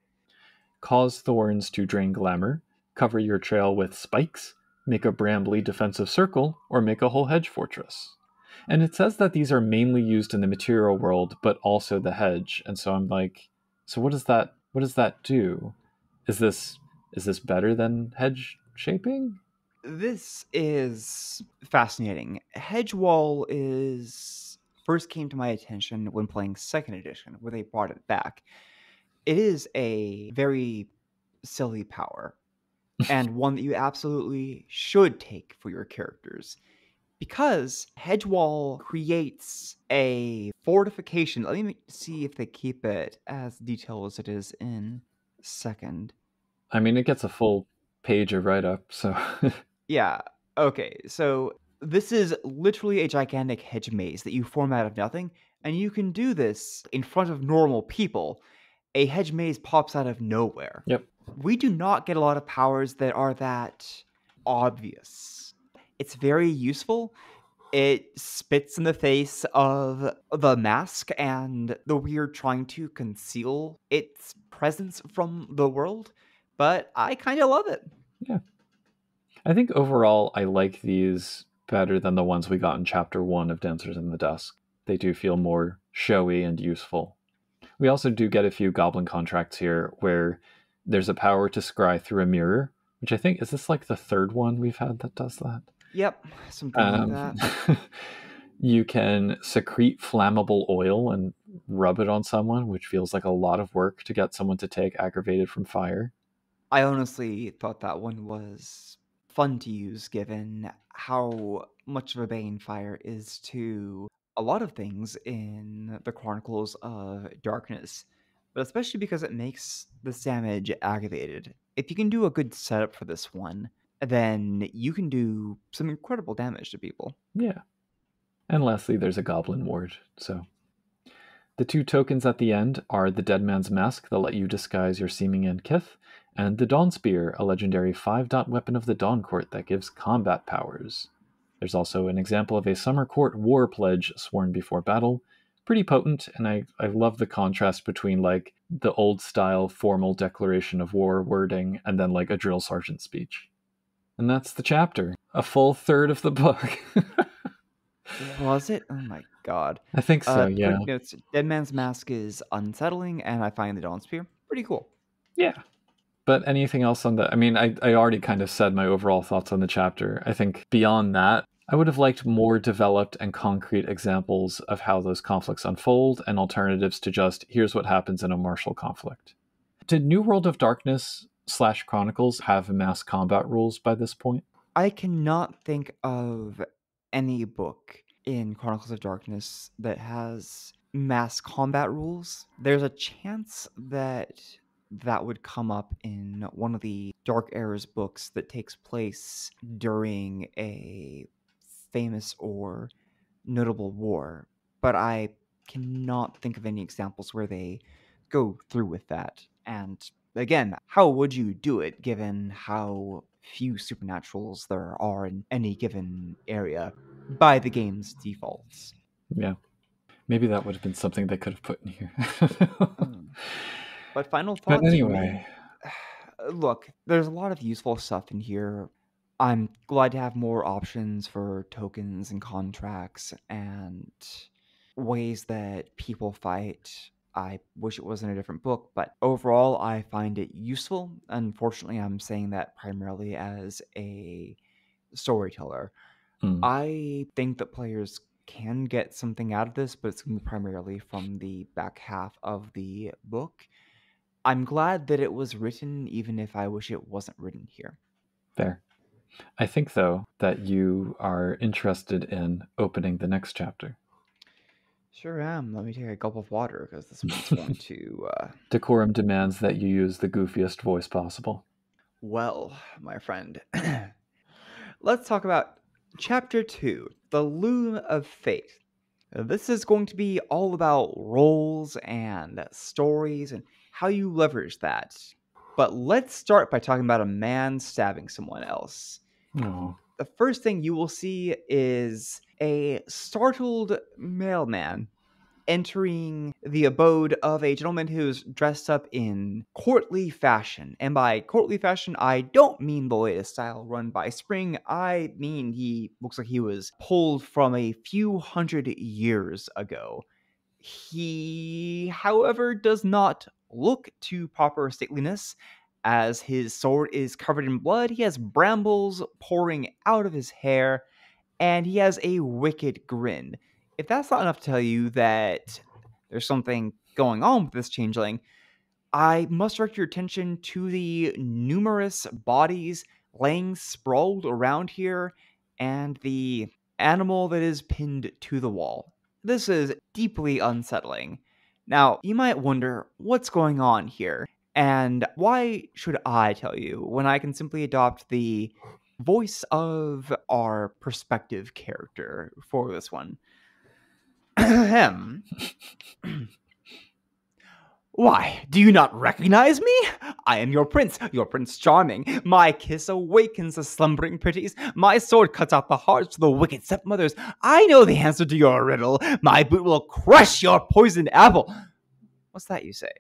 Cause thorns to drain glamour, cover your trail with spikes, make a brambly defensive circle, or make a whole hedge fortress. And it says that these are mainly used in the material world, but also the hedge. And so I'm like, so what does that do? Is this better than hedge shaping? This is fascinating. Hedge wall is first came to my attention when playing second edition, where they brought it back. It is a very silly power, and one that you absolutely should take for your characters. Because hedge wall creates a fortification. Let me see if they keep it as detailed as it is in second. I mean, it gets a full page of write-up, so... Yeah, okay, so this is literally a gigantic hedge maze that you form out of nothing, and you can do this in front of normal people. A hedge maze pops out of nowhere. Yep. We do not get a lot of powers that are that obvious. It's very useful. It spits in the face of the mask and the weird trying to conceal its presence from the world, but I kind of love it. Yeah. I think overall I like these better than the ones we got in Chapter 1 of Dancers in the Dusk. They do feel more showy and useful. We also do get a few goblin contracts here where there's a power to scry through a mirror, which I think, is this like the third one we've had that does that? Yep, something like that. You can secrete flammable oil and rub it on someone, which feels like a lot of work to get someone to take aggravated from fire. I honestly thought that one was fun to use given how much of a bane fire is to a lot of things in the Chronicles of Darkness, but especially because it makes this damage aggravated. If you can do a good setup for this one, then you can do some incredible damage to people. Yeah. And lastly, there's a goblin ward. So The 2 tokens at the end are the Dead Man's Mask that let you disguise your seeming end kith, and the Dawn Spear, a legendary 5-dot weapon of the Dawn Court that gives combat powers. There's also an example of a Summer Court war pledge sworn before battle. Pretty potent, and I love the contrast between like the old style formal declaration of war wording and then like a drill sergeant speech. And that's the chapter. A full third of the book. Was it? Oh my god. I think so, yeah. Quick notes. Dead Man's Mask is unsettling, and I find the Dawn Spear pretty cool. Yeah. But anything else on the... I mean, I already kind of said my overall thoughts on the chapter. I think beyond that, I would have liked more developed and concrete examples of how those conflicts unfold and alternatives to just, here's what happens in a martial conflict. Did New World of Darkness / Chronicles have mass combat rules by this point? I cannot think of any book in Chronicles of Darkness that has mass combat rules. There's a chance that would come up in one of the Dark Eras books that takes place during a famous or notable war, but I cannot think of any examples where they go through with that. And again, how would you do it given how few supernaturals there are in any given area by the game's defaults? Yeah. Maybe that would have been something they could have put in here. But final thoughts. But anyway, look, there's a lot of useful stuff in here. I'm glad to have more options for tokens and contracts and ways that people fight. I wish it was in a different book, but overall, I find it useful. Unfortunately, I'm saying that primarily as a storyteller. I think that players can get something out of this, but it's going to be primarily from the back half of the book. I'm glad that it was written, even if I wish it wasn't written here. Fair. I think, though, that you are interested in opening the next chapter. Sure am. Let me take a gulp of water, because this one's going to... Decorum demands that you use the goofiest voice possible. Well, my friend, let's talk about Chapter 2, The Loom of Fate. This is going to be all about roles and stories and how you leverage that. But let's start by talking about a man stabbing someone else. Oh. The first thing you will see is a startled mailman entering the abode of a gentleman who's dressed up in courtly fashion. And by courtly fashion, I don't mean the latest style run by Spring. I mean he looks like he was pulled from a few hundred years ago. He, however, does not look to proper stateliness, as his sword is covered in blood. He has brambles pouring out of his hair, and he has a wicked grin. If that's not enough to tell you that there's something going on with this changeling, I must direct your attention to the numerous bodies laying sprawled around here and the animal that is pinned to the wall. This is deeply unsettling. Now, you might wonder what's going on here, and why should I tell you when I can simply adopt the voice of our perspective character for this one? Why, do you not recognize me? I am your Prince Charming. My kiss awakens the slumbering pretties. My sword cuts out the hearts of the wicked stepmothers. I know the answer to your riddle. My boot will crush your poisoned apple. What's that you say?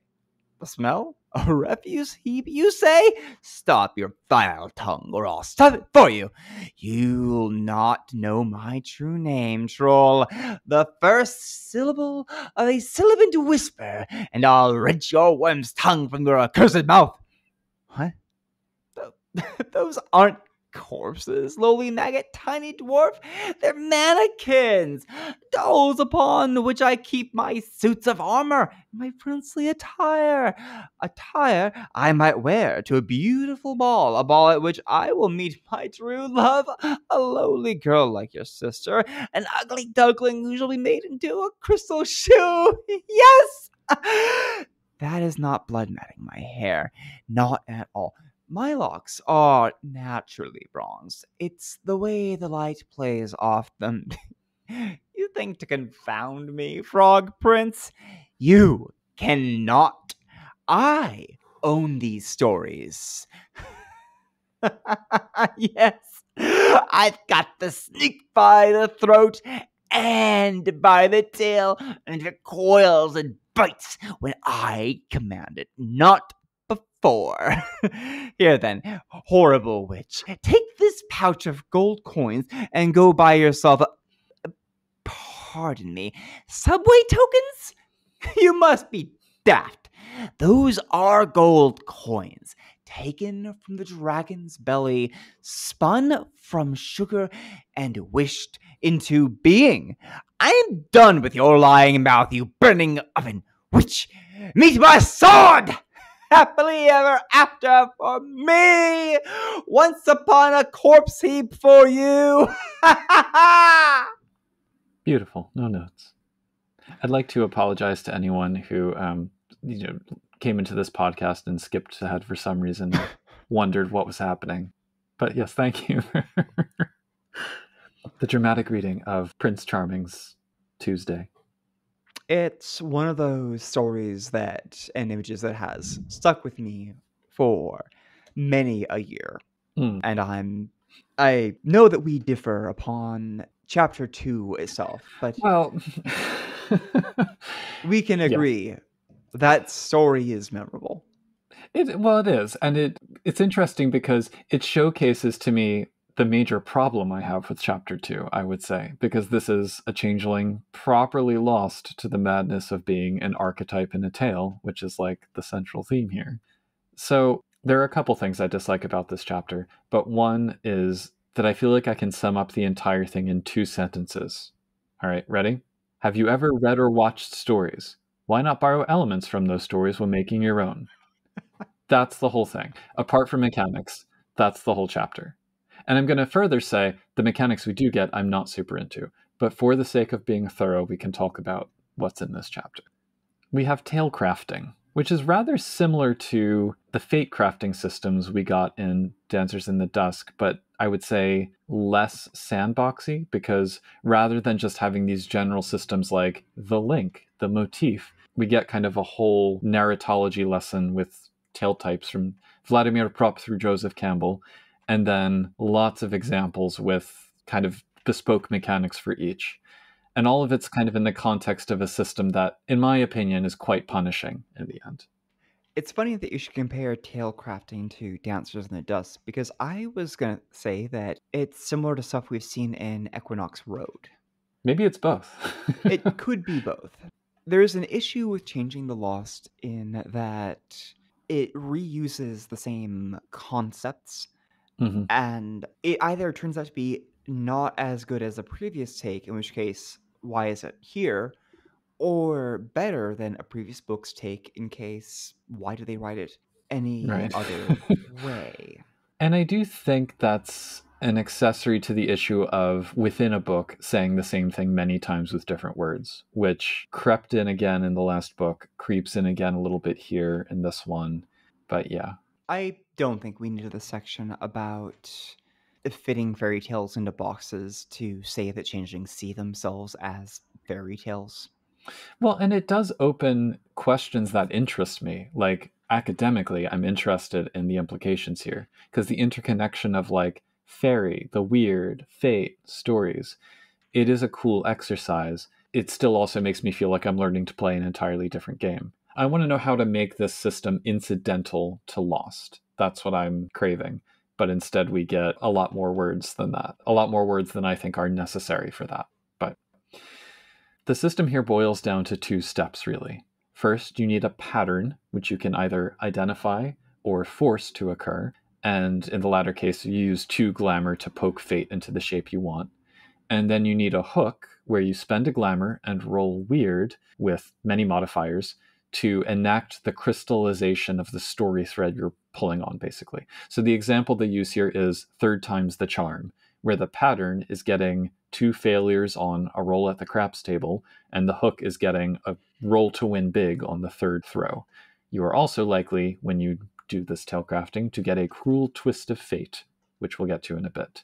The smell? A refuse heap, you say? Stop your vile tongue, or I'll stop it for you. You'll not know my true name, troll. The first syllable of a sibilant whisper, and I'll wrench your worm's tongue from your accursed mouth. What? Those aren't corpses, lowly maggot, tiny dwarf. They're mannequins, dolls upon which I keep my suits of armor, my princely attire I might wear to a beautiful ball, a ball at which I will meet my true love, a lowly girl like your sister, an ugly duckling who shall be made into a crystal shoe. Yes! That is not blood matting my hair, not at all. My locks are naturally bronzed. It's the way the light plays off them. You think to confound me, Frog Prince? You cannot. I own these stories. Yes, I've got the snake by the throat and by the tail, and it coils and bites when I command it, not before. Here then, horrible witch, take this pouch of gold coins and go buy yourself pardon me, subway tokens? You must be daft. Those are gold coins, taken from the dragon's belly, spun from sugar, and wished into being. I am done with your lying mouth, you burning oven witch. Meet my sword! Happily ever after for me! Once upon a corpse heap for you! Ha ha ha! Beautiful. No notes. I'd like to apologize to anyone who came into this podcast and skipped ahead for some reason, wondered what was happening. But yes, thank you for the dramatic reading of Prince Charming's Tuesday. It's one of those stories and images that has stuck with me for many a year. And I know that we differ upon chapter 2 itself, but well, we can agree that story is memorable. It is, and it's interesting because it showcases to me the major problem I have with chapter 2, I would say, because this is a changeling properly lost to the madness of being an archetype in a tale, which is like the central theme here. So there are a couple things I dislike about this chapter, but one is that I feel like I can sum up the entire thing in 2 sentences. All right, ready? Have you ever read or watched stories? Why not borrow elements from those stories when making your own? That's the whole thing. Apart from mechanics, that's the whole chapter. And I'm going to further say the mechanics we do get, I'm not super into. But for the sake of being thorough, we can talk about what's in this chapter. We have talecrafting, which is rather similar to the fate crafting systems we got in Dancers in the Dusk, but I would say less sandboxy, because rather than just having these general systems like the link, the motif, we get kind of a whole narratology lesson with tale types from Vladimir Propp through Joseph Campbell, and then lots of examples with kind of bespoke mechanics for each. And all of it's kind of in the context of a system that, in my opinion, is quite punishing in the end. It's funny that you should compare talecrafting to Dancers in the Dusk, because I was going to say that it's similar to stuff we've seen in Equinox Road. Maybe it's both. It could be both. There's an issue with Changing the Lost in that it reuses the same concepts, and it either turns out to be not as good as a previous take, in which case, why is it here? Or better than a previous book's take, in case, why do they write it any other way? And I do think that's an accessory to the issue of within a book saying the same thing many times with different words, which crept in again in the last book, creeps in again a little bit here in this one. But yeah. I don't think we needed a section about fitting fairy tales into boxes to say that changelings see themselves as fairy tales. Well, and it does open questions that interest me. Like, academically, I'm interested in the implications here, because the interconnection of like fairy, the weird, fate, stories, it is a cool exercise. It still also makes me feel like I'm learning to play an entirely different game. I want to know how to make this system incidental to Lost. That's what I'm craving. But instead we get a lot more words than that. A lot more words than I think are necessary for that. But the system here boils down to 2 steps, really. First, you need a pattern, which you can either identify or force to occur. And in the latter case, you use 2 glamour to poke fate into the shape you want. And then you need a hook, where you spend a glamour and roll weird with many modifiers to enact the crystallization of the story thread you're pulling on, basically. So the example they use here is 3rd times the charm, where the pattern is getting 2 failures on a roll at the craps table, and the hook is getting a roll to win big on the 3rd throw. You are also likely, when you do this talecrafting, to get a cruel twist of fate, which we'll get to in a bit.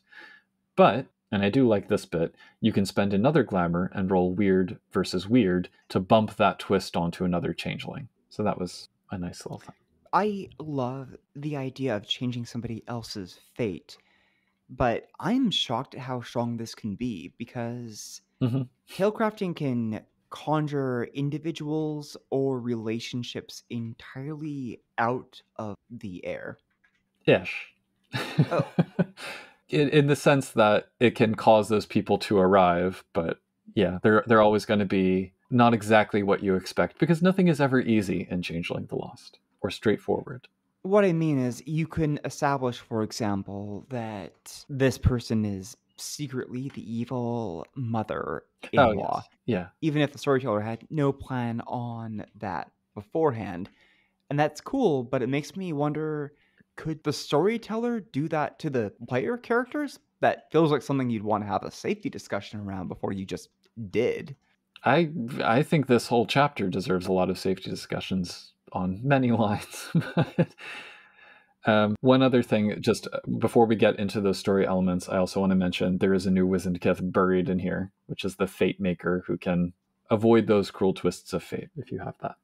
But And I do like this bit. You can spend another glamour and roll weird versus weird to bump that twist onto another changeling. So that was a nice little thing. I love the idea of changing somebody else's fate, but I'm shocked at how strong this can be because Mm-hmm. talecrafting can conjure individuals or relationships entirely out of the air. Ish. Oh, In the sense that it can cause those people to arrive, but yeah, they're always going to be not exactly what you expect because nothing is ever easy in Changeling the Lost or straightforward. what I mean is you can establish, for example, that this person is secretly the evil Oh mother-in-law, yes, yeah. even if the storyteller had no plan on that beforehand. And that's cool, but it makes me wonder, could the storyteller do that to the player characters? That feels like something you'd want to have a safety discussion around before you just did. I think this whole chapter deserves a lot of safety discussions on many lines. One other thing, just before we get into those story elements, I also want to mention there is a new Wizentkith buried in here, which is the Fate Maker who can avoid those cruel twists of fate if you have that.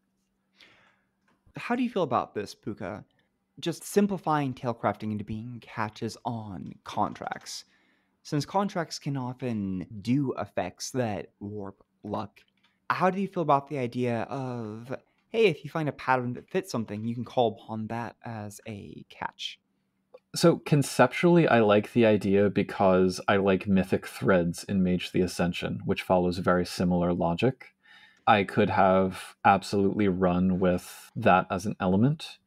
How do you feel about this, Puka? Just simplifying talecrafting into being catches on contracts. Since contracts can often do effects that warp luck, how do you feel about the idea of, hey, if you find a pattern that fits something, you can call upon that as a catch? So conceptually, I like the idea because I like mythic threads in Mage the Ascension, which follows very similar logic. I could have absolutely run with that as an element.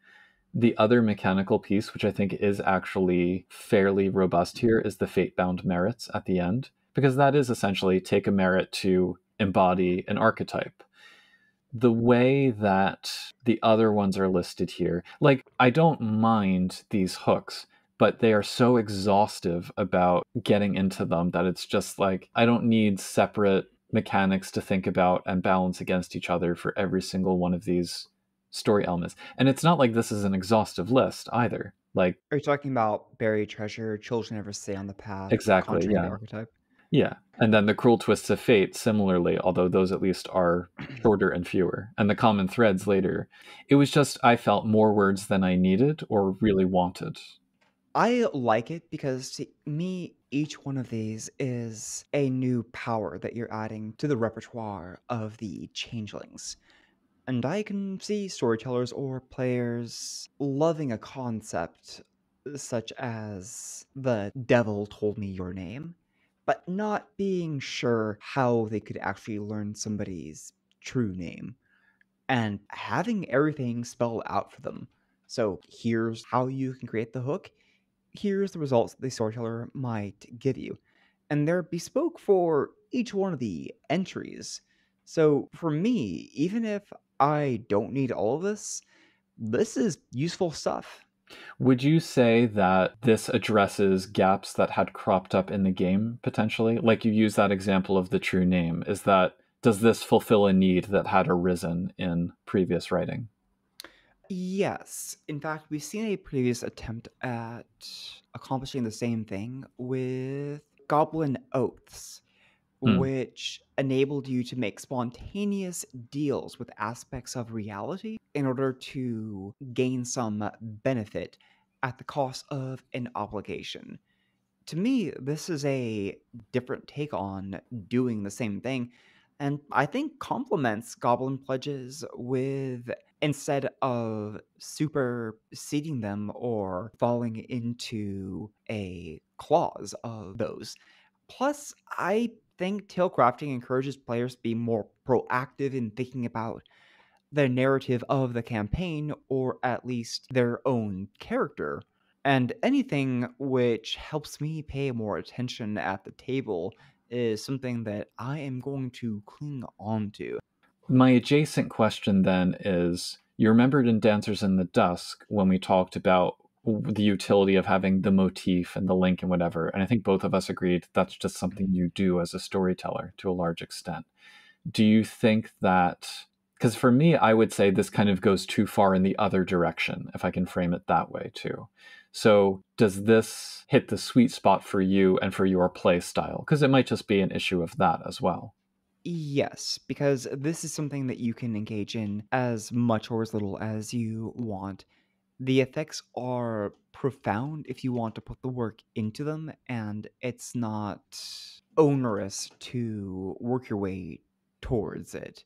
The other mechanical piece, which I think is actually fairly robust here, is the fate-bound merits at the end, because that is essentially take a merit to embody an archetype. The way that the other ones are listed here, like, I don't mind these hooks, but they are so exhaustive about getting into them that it's just like, I don't need separate mechanics to think about and balance against each other for every single one of these story elements. And it's not like this is an exhaustive list either. Like, Are you talking about buried treasure, children never stay on the path, exactly, conjuring the yeah. archetype? Yeah. And then the cruel twists of fate, similarly, although those at least are shorter and fewer. And the common threads later. It was just, I felt more words than I needed or really wanted. I like it because to me, each one of these is a new power that you're adding to the repertoire of the changelings. And I can see storytellers or players loving a concept such as the devil told me your name, but not being sure how they could actually learn somebody's true name and having everything spelled out for them. So here's how you can create the hook. Here's the results the storyteller might give you. And they're bespoke for each one of the entries. So for me, even if I don't need all of this is useful stuff. Would you say that this addresses gaps that had cropped up in the game potentially? Like you use that example of the true name. Does this fulfill a need that had arisen in previous writing? Yes. In fact, we've seen a previous attempt at accomplishing the same thing with Goblin Oaths, Hmm. which enabled you to make spontaneous deals with aspects of reality in order to gain some benefit at the cost of an obligation. To me, this is a different take on doing the same thing, and I think complements Goblin Pledges with instead of superseding them or falling into a clause of those. Plus, I think talecrafting encourages players to be more proactive in thinking about the narrative of the campaign or at least their own character. And anything which helps me pay more attention at the table is something that I am going to cling on to. My adjacent question then is, you remembered in Dancers in the Dusk when we talked about the utility of having the motif and the link and whatever, and I think both of us agreed that's just something you do as a storyteller to a large extent. Do you think that, because for me, I would say this kind of goes too far in the other direction, if I can frame it that way too. So does this hit the sweet spot for you and for your play style? Because it might just be an issue of that as well. Yes, because this is something that you can engage in as much or as little as you want. The effects are profound if you want to put the work into them, and it's not onerous to work your way towards it.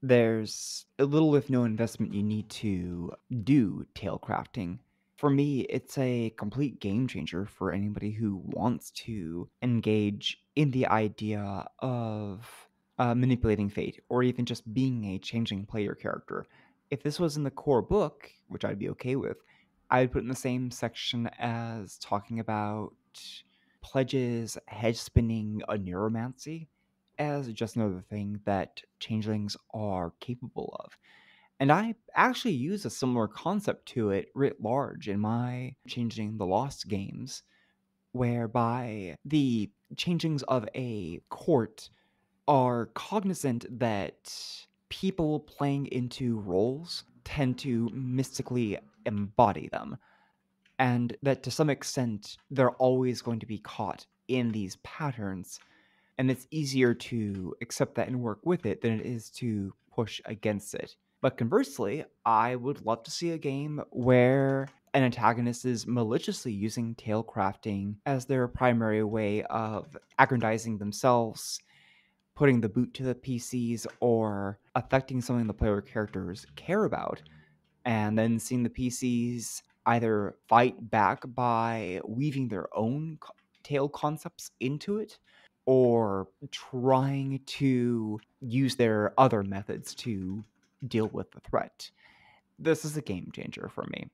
There's a little, if no investment, you need to do talecrafting. For me, it's a complete game changer for anybody who wants to engage in the idea of manipulating fate, or even just being a changing player character. If this was in the core book, which I'd be okay with, I'd put it in the same section as talking about pledges, hedge spinning, a neuromancy, as just another thing that changelings are capable of. And I actually use a similar concept to it writ large in my Changing the Lost games, whereby the changelings of a court are cognizant that people playing into roles tend to mystically embody them, and that to some extent they're always going to be caught in these patterns, and it's easier to accept that and work with it than it is to push against it. But conversely, I would love to see a game where an antagonist is maliciously using tale crafting as their primary way of aggrandizing themselves, putting the boot to the PCs, or affecting something the player characters care about, and then seeing the PCs either fight back by weaving their own tale concepts into it, or trying to use their other methods to deal with the threat. This is a game changer for me.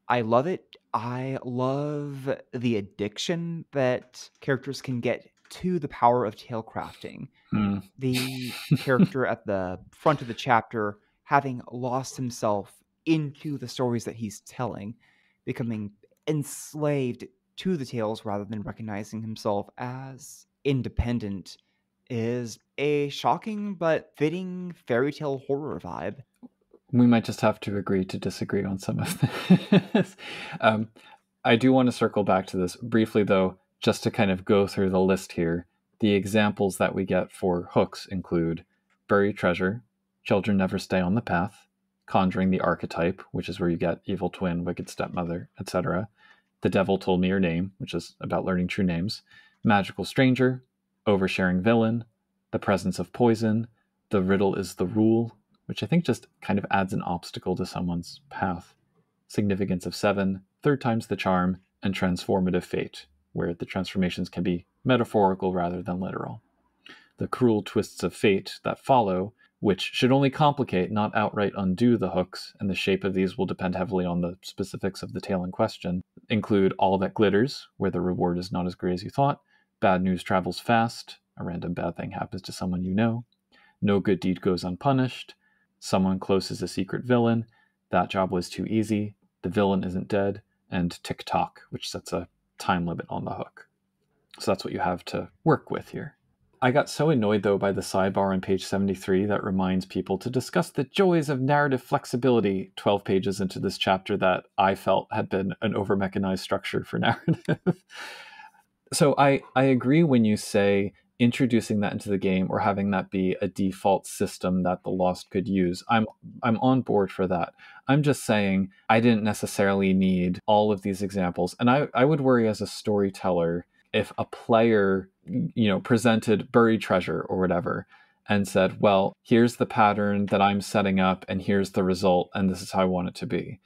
I love it. I love the addiction that characters can get to the power of tale crafting. Hmm. The character at the front of the chapter having lost himself into the stories that he's telling, becoming enslaved to the tales rather than recognizing himself as independent, is a shocking but fitting fairy tale horror vibe. We might just have to agree to disagree on some of this. I do want to circle back to this briefly, though, just to kind of go through the list here. The examples that we get for hooks include buried treasure, children never stay on the path, conjuring the archetype, which is where you get evil twin, wicked stepmother, etc. The devil told me your name, which is about learning true names, magical stranger, oversharing villain, the presence of poison, the riddle is the rule, which I think just kind of adds an obstacle to someone's path. Significance of 7, third time's the charm, and transformative fate, where the transformations can be metaphorical rather than literal. The cruel twists of fate that follow, which should only complicate, not outright undo the hooks, and the shape of these will depend heavily on the specifics of the tale in question, include all that glitters, where the reward is not as great as you thought, bad news travels fast, a random bad thing happens to someone you know, no good deed goes unpunished, someone close is a secret villain, that job was too easy, the villain isn't dead, and tick tock, which sets a time limit on the hook. So that's what you have to work with here. I got so annoyed, though, by the sidebar on page 73 that reminds people to discuss the joys of narrative flexibility 12 pages into this chapter that I felt had been an over-mechanized structure for narrative. So I agree when you say introducing that into the game or having that be a default system that the Lost could use. I'm on board for that. I'm just saying I didn't necessarily need all of these examples. And I would worry as a storyteller if a player, presented buried treasure or whatever and said, well, here's the pattern that I'm setting up and here's the result and this is how I want it to be.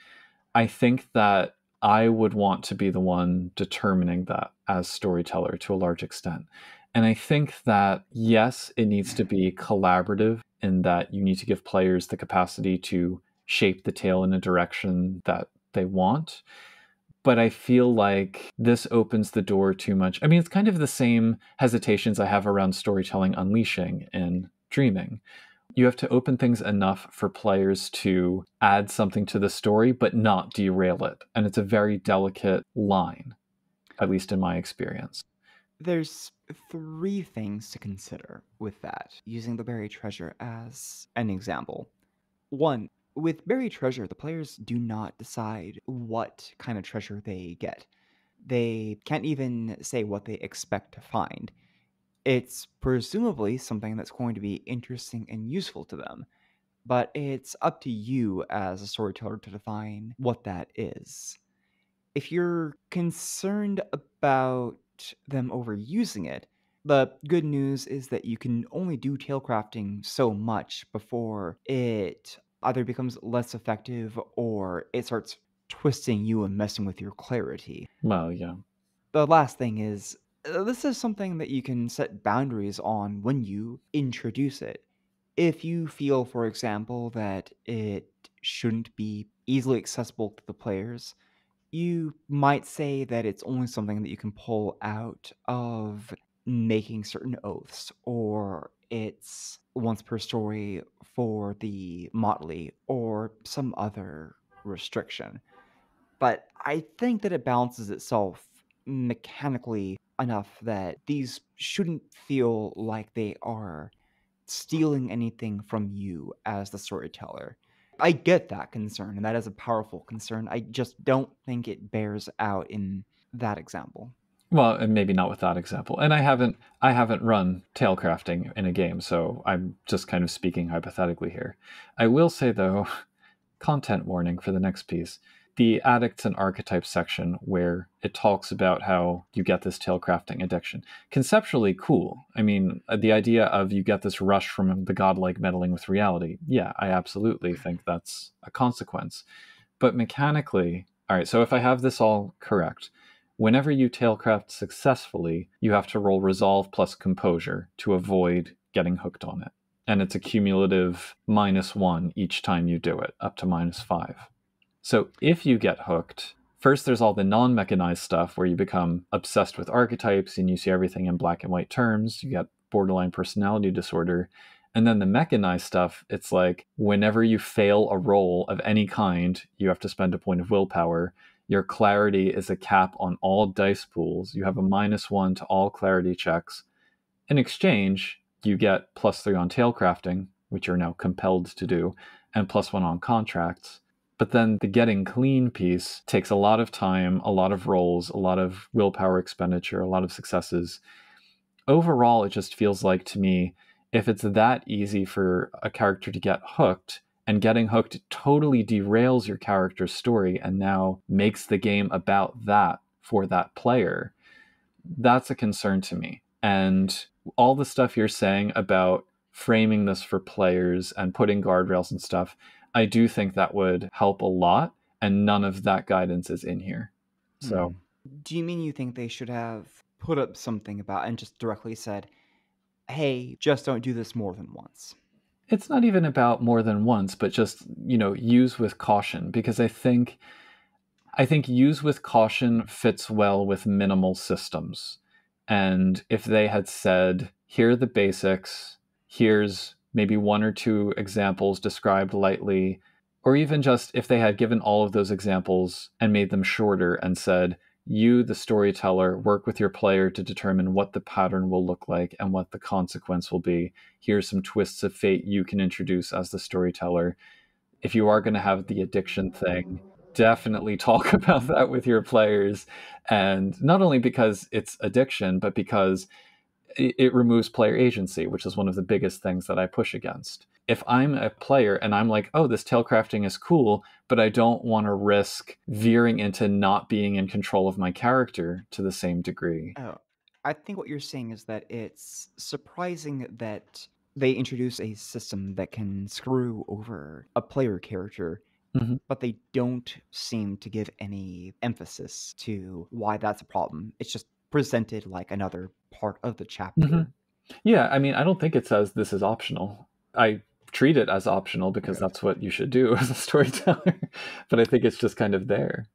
I think that I would want to be the one determining that as storyteller to a large extent. And I think that, yes, it needs to be collaborative in that you need to give players the capacity to shape the tale in a direction that they want. But I feel like this opens the door too much. I mean, it's kind of the same hesitations I have around storytelling unleashing in Dreaming. You have to open things enough for players to add something to the story, but not derail it. And it's a very delicate line, at least in my experience. There's three things to consider with that, using the buried treasure as an example. One, With buried treasure, the players do not decide what kind of treasure they get. They can't even say what they expect to find. It's presumably something that's going to be interesting and useful to them, but it's up to you as a storyteller to define what that is. If you're concerned about them overusing it, the good news is that you can only do talecrafting so much before it either becomes less effective or it starts twisting you and messing with your clarity. Well, yeah. The last thing is this is something that you can set boundaries on when you introduce it. If you feel, for example, that it shouldn't be easily accessible to the players, you might say that it's only something that you can pull out of making certain oaths, or it's once per story for the motley, or some other restriction. But I think that it balances itself mechanically enough that these shouldn't feel like they are stealing anything from you as the storyteller. I get that concern, and that is a powerful concern. I just don't think it bears out in that example. Well, and maybe not with that example. And I haven't run talecrafting in a game, so I'm just kind of speaking hypothetically here. I will say though, content warning for the next piece. The addicts and archetypes section where it talks about how you get this talecrafting addiction. Conceptually cool. I mean, the idea of you get this rush from the godlike meddling with reality. Yeah, I absolutely think that's a consequence. But mechanically, all right, so if I have this all correct, whenever you talecraft successfully, you have to roll resolve plus composure to avoid getting hooked on it. And it's a cumulative -1 each time you do it, up to -5. So if you get hooked, first there's all the non-mechanized stuff where you become obsessed with archetypes and you see everything in black and white terms. You get borderline personality disorder. And then the mechanized stuff, it's like whenever you fail a roll of any kind, you have to spend a point of willpower. Your clarity is a cap on all dice pools. You have a -1 to all clarity checks. In exchange, you get +3 on talecrafting, which you're now compelled to do, and +1 on contracts. But then the getting clean piece takes a lot of time, a lot of rolls, a lot of willpower expenditure, a lot of successes. Overall, it just feels like to me, if it's that easy for a character to get hooked, and getting hooked totally derails your character's story and now makes the game about that for that player, that's a concern to me. And all the stuff you're saying about framing this for players and putting guardrails and stuff, I do think that would help a lot, and none of that guidance is in here. So Do you mean you think they should have put up something about and just directly said, hey, just don't do this more than once? it's not even about more than once, but just, use with caution, because I think use with caution fits well with minimal systems. And if they had said, here are the basics, here's maybe 1 or 2 examples described lightly, or even just if they had given all of those examples and made them shorter and said, you, the storyteller, work with your player to determine what the pattern will look like and what the consequence will be. Here's some twists of fate you can introduce as the storyteller. If you are going to have the addiction thing, definitely talk about that with your players. And not only because it's addiction, but because it removes player agency, which is one of the biggest things that I push against. If I'm a player and I'm like, oh, this talecrafting is cool, but I don't want to risk veering into not being in control of my character to the same degree. Oh, I think what you're saying is that it's surprising that they introduce a system that can screw over a player character, Mhm. but they don't seem to give any emphasis to why that's a problem. It's just presented like another part of the chapter. Yeah, I mean, I don't think it says this is optional. I treat it as optional because Okay. that's what you should do as a storyteller, but I think it's just kind of there.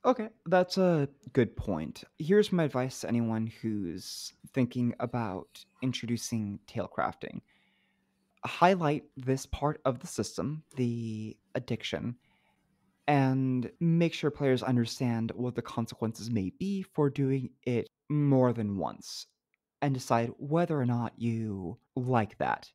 Okay, that's a good point. Here's my advice to anyone who's thinking about introducing talecrafting. Highlight this part of the system, the addiction, and make sure players understand what the consequences may be for doing it more than once, and decide whether or not you like that.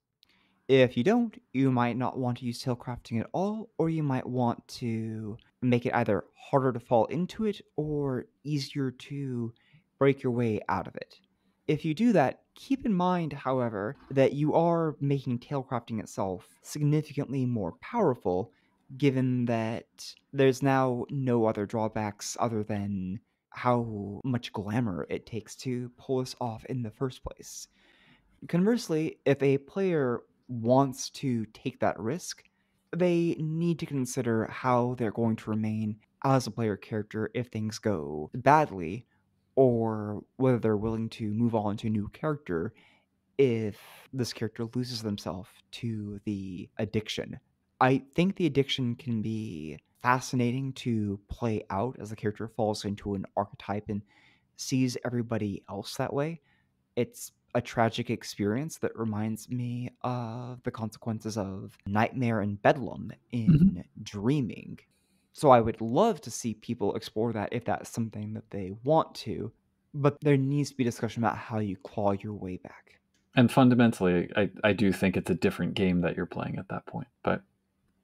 If you don't, you might not want to use talecrafting at all, or you might want to make it either harder to fall into it or easier to break your way out of it. If you do that, keep in mind, however, that you are making talecrafting itself significantly more powerful, given that there's now no other drawbacks other than how much glamour it takes to pull this off in the first place. Conversely, if a player wants to take that risk, they need to consider how they're going to remain as a player character if things go badly, or whether they're willing to move on to a new character if this character loses themselves to the addiction. I think the addiction can be fascinating to play out as the character falls into an archetype and sees everybody else that way. It's a tragic experience that reminds me of the consequences of nightmare and bedlam in dreaming. So I would love to see people explore that if that's something that they want to, but there needs to be discussion about how you claw your way back. And fundamentally, I do think it's a different game that you're playing at that point. But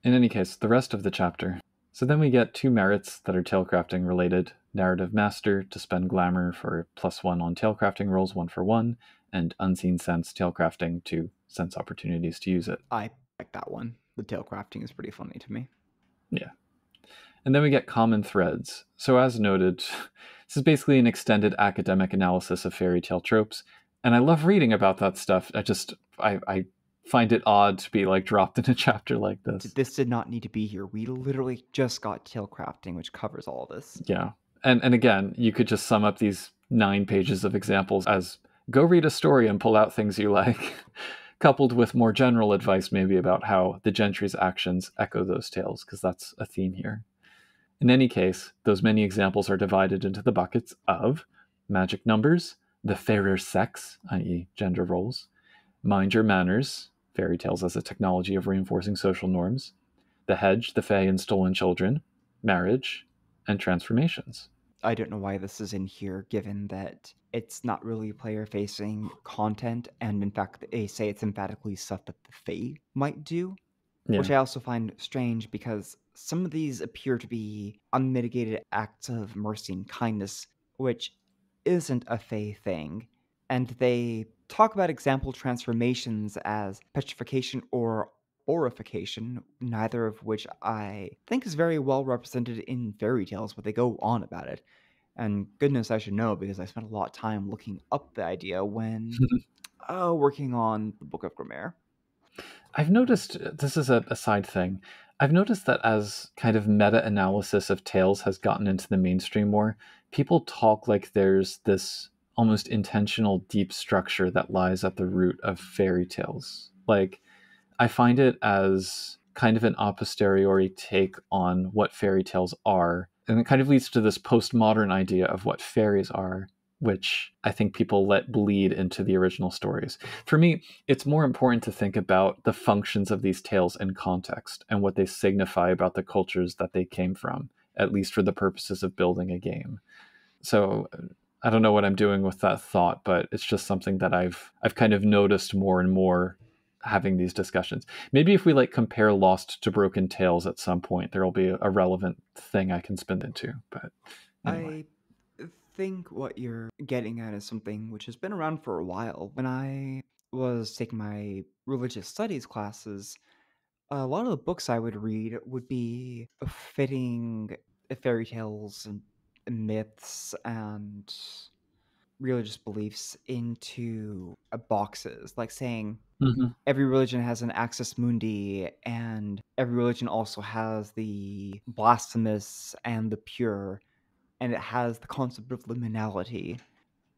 in any case, the rest of the chapter. So then we get 2 merits that are talecrafting related. Narrative Master to spend glamour for +1 on talecrafting rolls 1 for 1, and Unseen Sense talecrafting to sense opportunities to use it. I like that one. The talecrafting is pretty funny to me. Yeah. And then we get common threads. So as noted, this is basically an extended academic analysis of fairy tale tropes. And I love reading about that stuff. I find it odd to be like dropped in a chapter like this. This did not need to be here. We literally just got talecrafting, which covers all this. Yeah. And again, you could just sum up these 9 pages of examples as go read a story and pull out things you like, coupled with more general advice maybe about how the gentry's actions echo those tales, because that's a theme here. In any case, those many examples are divided into the buckets of magic numbers, the fairer sex, i.e. gender roles, mind your manners, fairy tales as a technology of reinforcing social norms, the hedge, the fae and stolen children, marriage, and transformations. I don't know why this is in here, given that it's not really player-facing content, and in fact, they say it's emphatically stuff that the fae might do. Yeah. Which I also find strange because some of these appear to be unmitigated acts of mercy and kindness, which isn't a fae thing. And they talk about example transformations as petrification or aurification, neither of which I think is very well represented in fairy tales, but they go on about it. And goodness, I should know because I spent a lot of time looking up the idea when working on the Book of Grimmare. I've noticed, this is a side thing, I've noticed that as kind of meta-analysis of tales has gotten into the mainstream more, people talk like there's this almost intentional deep structure that lies at the root of fairy tales. Like, I find it as kind of an a posteriori take on what fairy tales are, and it kind of leads to this postmodern idea of what fairies are, which I think people let bleed into the original stories. For me, it's more important to think about the functions of these tales in context and what they signify about the cultures that they came from, at least for the purposes of building a game. So I don't know what I'm doing with that thought, but it's just something that I've kind of noticed more and more having these discussions. Maybe if we like compare Lost to Broken Tales at some point, there'll be a relevant thing I can spin into. But anyway. I think what you're getting at is something which has been around for a while. When I was taking my religious studies classes, a lot of the books I would read would be fitting fairy tales and myths and religious beliefs into boxes, like saying every religion has an axis mundi, and every religion also has the blasphemous and the pure, and it has the concept of liminality.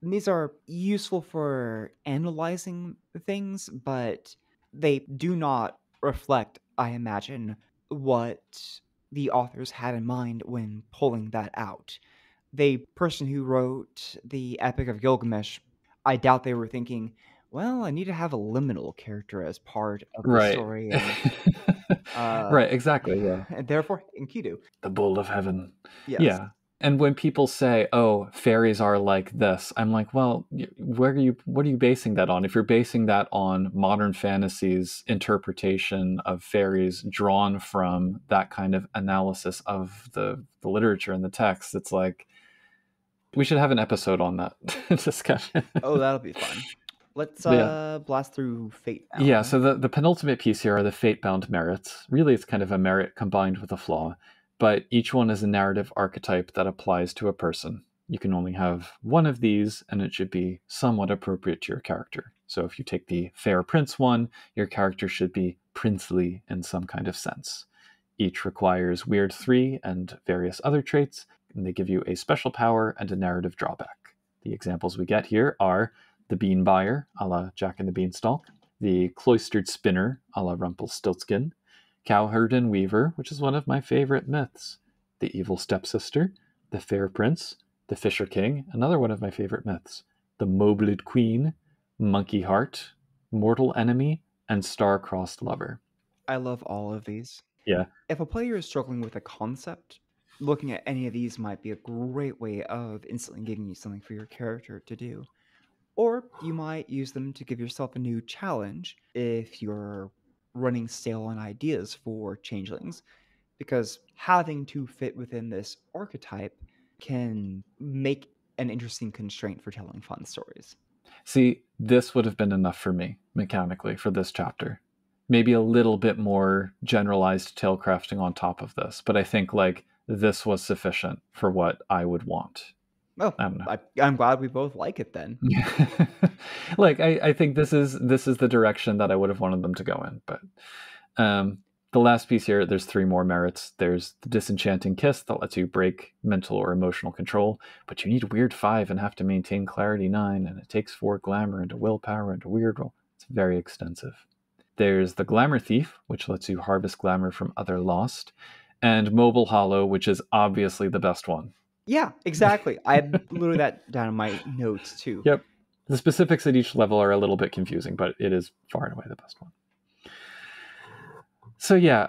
And these are useful for analyzing things, but they do not reflect, I imagine, what the authors had in mind when pulling that out. The person who wrote the Epic of Gilgamesh, I doubt they were thinking, well, I need to have a liminal character as part of the Right. story. And, right, exactly, yeah. and therefore, Enkidu. The Bull of Heaven. Yes. Yeah. And when people say, "Oh, fairies are like this," I'm like, "Well, what are you basing that on? If you're basing that on modern fantasy's interpretation of fairies drawn from that kind of analysis of the literature and the text, it's like we should have an episode on that discussion." Oh, that'll be fun. Let's Yeah. blast through Fate Yeah, now. so the penultimate piece here are the fate-bound merits. Really, it's kind of a merit combined with a flaw, but each one is a narrative archetype that applies to a person. You can only have one of these, and it should be somewhat appropriate to your character. So if you take the fair prince one, your character should be princely in some kind of sense. Each requires weird 3 and various other traits, and they give you a special power and a narrative drawback. The examples we get here are the bean buyer, a la Jack and the Beanstalk, the cloistered spinner, a la Rumpelstiltskin, cowherd and weaver, which is one of my favorite myths, the evil stepsister, the fair prince, the fisher king, another one of my favorite myths, the moblid queen, monkey heart, mortal enemy, and star-crossed lover. I love all of these. Yeah. If a player is struggling with a concept, looking at any of these might be a great way of instantly giving you something for your character to do. Or you might use them to give yourself a new challenge if you're running stale on ideas for changelings, because having to fit within this archetype can make an interesting constraint for telling fun stories. See, this would have been enough for me, mechanically, for this chapter. Maybe a little bit more generalized talecrafting on top of this, but I think, like, this was sufficient for what I would want. Well, I don't know. I'm glad we both like it then. Like, I think this is the direction that I would have wanted them to go in. But the last piece here, there's 3 more merits. There's the disenchanting kiss that lets you break mental or emotional control, but you need weird 5 and have to maintain clarity 9, and it takes 4 glamour and a willpower and a weird roll. It's very extensive. There's the glamour thief, which lets you harvest glamour from other lost, and mobile hollow, which is obviously the best one. Yeah, exactly. I literally that down in my notes too. Yep. The specifics at each level are a little bit confusing, but it is far and away the best one. So yeah,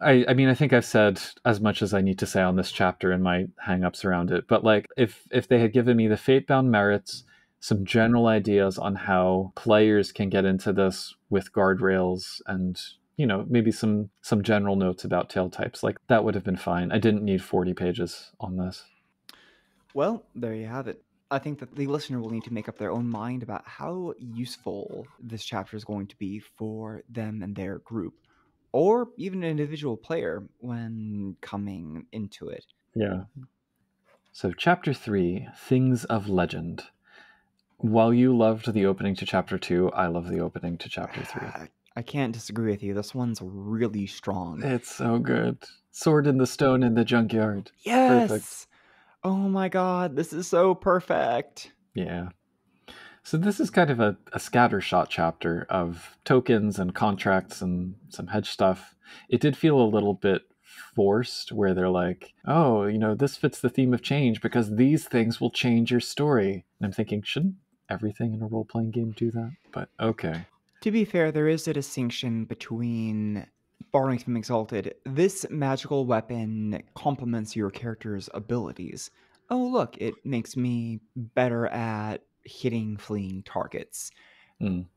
I mean, I think I've said as much as I need to say on this chapter and my hang-ups around it. But like, if they had given me the fate-bound merits, some general ideas on how players can get into this with guardrails, and maybe some general notes about tail types, like that would have been fine. I didn't need 40 pages on this. Well, there you have it. I think that the listener will need to make up their own mind about how useful this chapter is going to be for them and their group, or even an individual player when coming into it. Yeah. So chapter 3, Things of Legend. While you loved the opening to chapter 2, I love the opening to chapter 3. I can't disagree with you. This one's really strong. It's so good. Sword in the stone in the junkyard. Yes! Perfect. Oh my god, this is so perfect. Yeah. So this is kind of a scattershot chapter of tokens and contracts and some hedge stuff. It did feel a little bit forced, where they're like, oh, this fits the theme of change because these things will change your story. And I'm thinking, shouldn't everything in a role-playing game do that? But okay. To be fair, there is a distinction between, borrowing from Exalted, this magical weapon complements your character's abilities. Oh, look, it makes me better at hitting fleeing targets.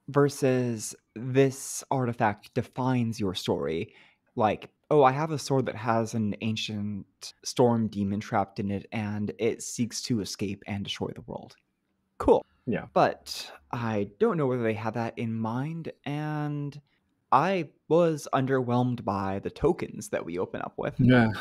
Versus this artifact defines your story. Like, oh, I have a sword that has an ancient storm demon trapped in it, and it seeks to escape and destroy the world. Cool. Yeah. But I don't know whether they had that in mind, and I was underwhelmed by the tokens that we open up with. Yeah.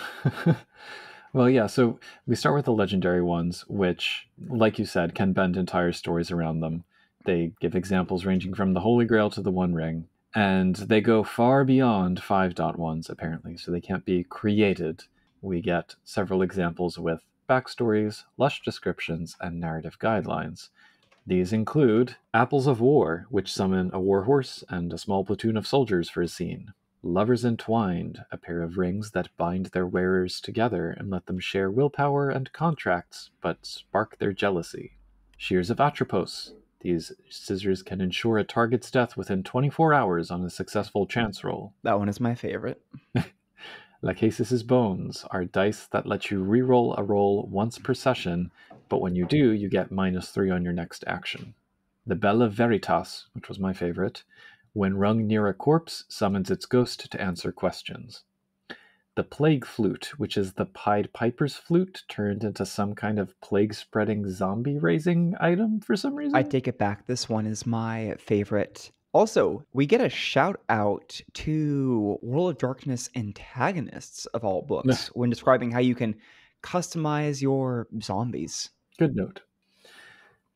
Well, yeah, so we start with the legendary ones, which, like you said, can bend entire stories around them. They give examples ranging from the Holy Grail to the One Ring, and they go far beyond 5.1s, apparently, so they can't be created. We get several examples with backstories, lush descriptions, and narrative guidelines. These include Apples of War, which summon a warhorse and a small platoon of soldiers for a scene. Lovers Entwined, a pair of rings that bind their wearers together and let them share willpower and contracts, but spark their jealousy. Shears of Atropos. These scissors can ensure a target's death within 24 hours on a successful chance roll. That one is my favorite. Lachesis' bones are dice that let you reroll a roll once per session, but when you do, you get -3 on your next action. The Bella Veritas, which was my favorite, when rung near a corpse, summons its ghost to answer questions. The Plague Flute, which is the Pied Piper's flute turned into some kind of plague-spreading zombie-raising item for some reason. I take it back. This one is my favorite. Also, we get a shout out to World of Darkness antagonists of all books when describing how you can customize your zombies. Good note.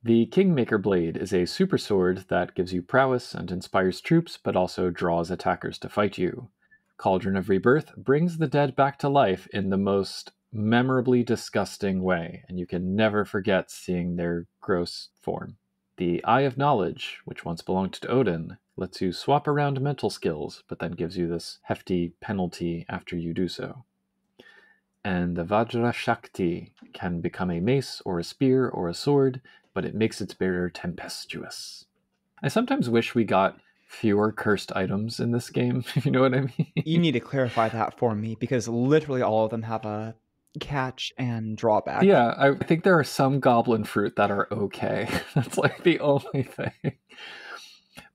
The Kingmaker Blade is a super sword that gives you prowess and inspires troops, but also draws attackers to fight you. Cauldron of Rebirth brings the dead back to life in the most memorably disgusting way, and you can never forget seeing their gross form. The Eye of Knowledge, which once belonged to Odin, lets you swap around mental skills, but then gives you this hefty penalty after you do so. And the Vajra Shakti can become a mace or a spear or a sword, but it makes its bearer tempestuous. I sometimes wish we got fewer cursed items in this game, if you know what I mean. You need to clarify that for me because literally all of them have a catch and drawback. Yeah, I think there are some goblin fruit that are okay. That's like the only thing.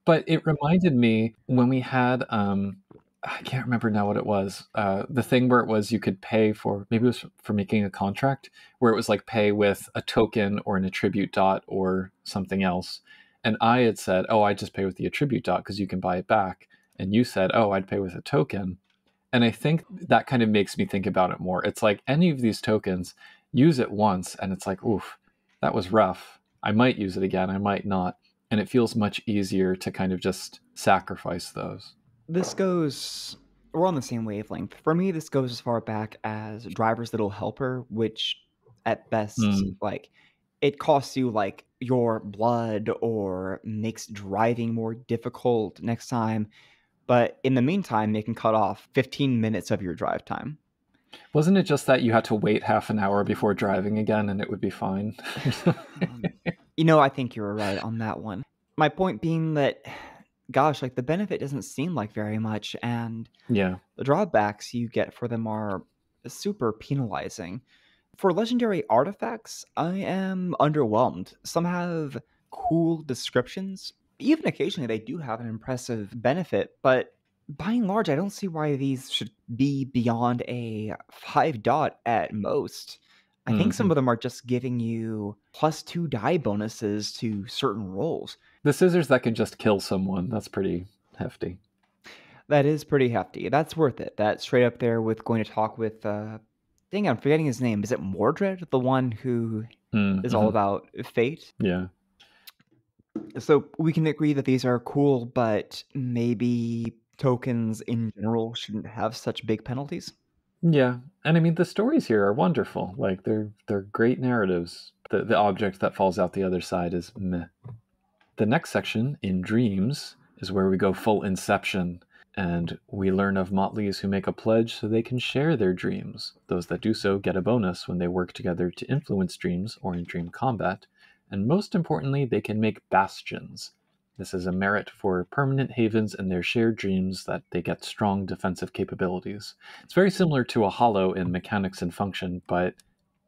But it reminded me when we had I can't remember now what it was. The thing where it was you could pay for, maybe it was for making a contract, where it was like pay with a token or an attribute dot or something else. And I had said, oh, I just pay with the attribute dot because you can buy it back. And you said, oh, I'd pay with a token. And I think that kind of makes me think about it more. It's like any of these tokens, use it once and it's like, oof, that was rough. I might use it again, I might not. And it feels much easier to kind of just sacrifice those. We're on the same wavelength. For me, this goes as far back as Driver's Little Helper, which at best, like, it costs you like your blood or makes driving more difficult next time. But in the meantime, it can cut off 15 minutes of your drive time. Wasn't it just that you had to wait half an hour before driving again and it would be fine? I think you're right on that one. My point being that, gosh, like the benefit doesn't seem like very much, and yeah, the drawbacks you get for them are super penalizing. For legendary artifacts, I am underwhelmed. Some have cool descriptions. Even occasionally, they do have an impressive benefit, but by and large, I don't see why these should be beyond a 5 dot at most. I think some of them are just giving you +2 die bonuses to certain rolls. The scissors that can just kill someone, that's pretty hefty. That is pretty hefty. That's worth it. That's straight up there with going to talk with, dang, I'm forgetting his name. Is it Mordred, the one who is all about fate? Yeah. So we can agree that these are cool, but maybe tokens in general shouldn't have such big penalties. Yeah, and I mean the stories here are wonderful. Like they're great narratives. The object that falls out the other side is meh. The next section, in Dreams, is where we go full Inception, and we learn of motleys who make a pledge so they can share their dreams. Those that do so get a bonus when they work together to influence dreams or in dream combat, and most importantly, they can make bastions. This is a merit for permanent havens in their shared dreams that they get strong defensive capabilities. It's very similar to a hollow in mechanics and function, but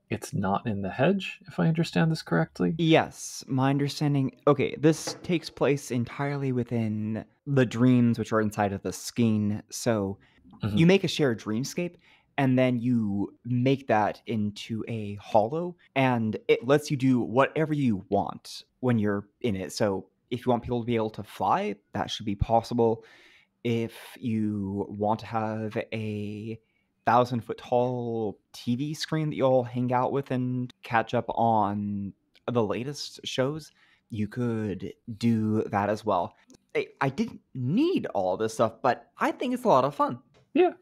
it's not in the hedge, if I understand this correctly. Yes, my understanding. Okay, this takes place entirely within the dreams, which are inside of the skein. So you make a shared dreamscape, and then you make that into a hollow, and it lets you do whatever you want when you're in it. So if you want people to be able to fly, that should be possible. If you want to have a 1,000-foot tall TV screen that you all hang out with and catch up on the latest shows, you could do that as well. I didn't need all of this stuff, but I think it's a lot of fun. Yeah.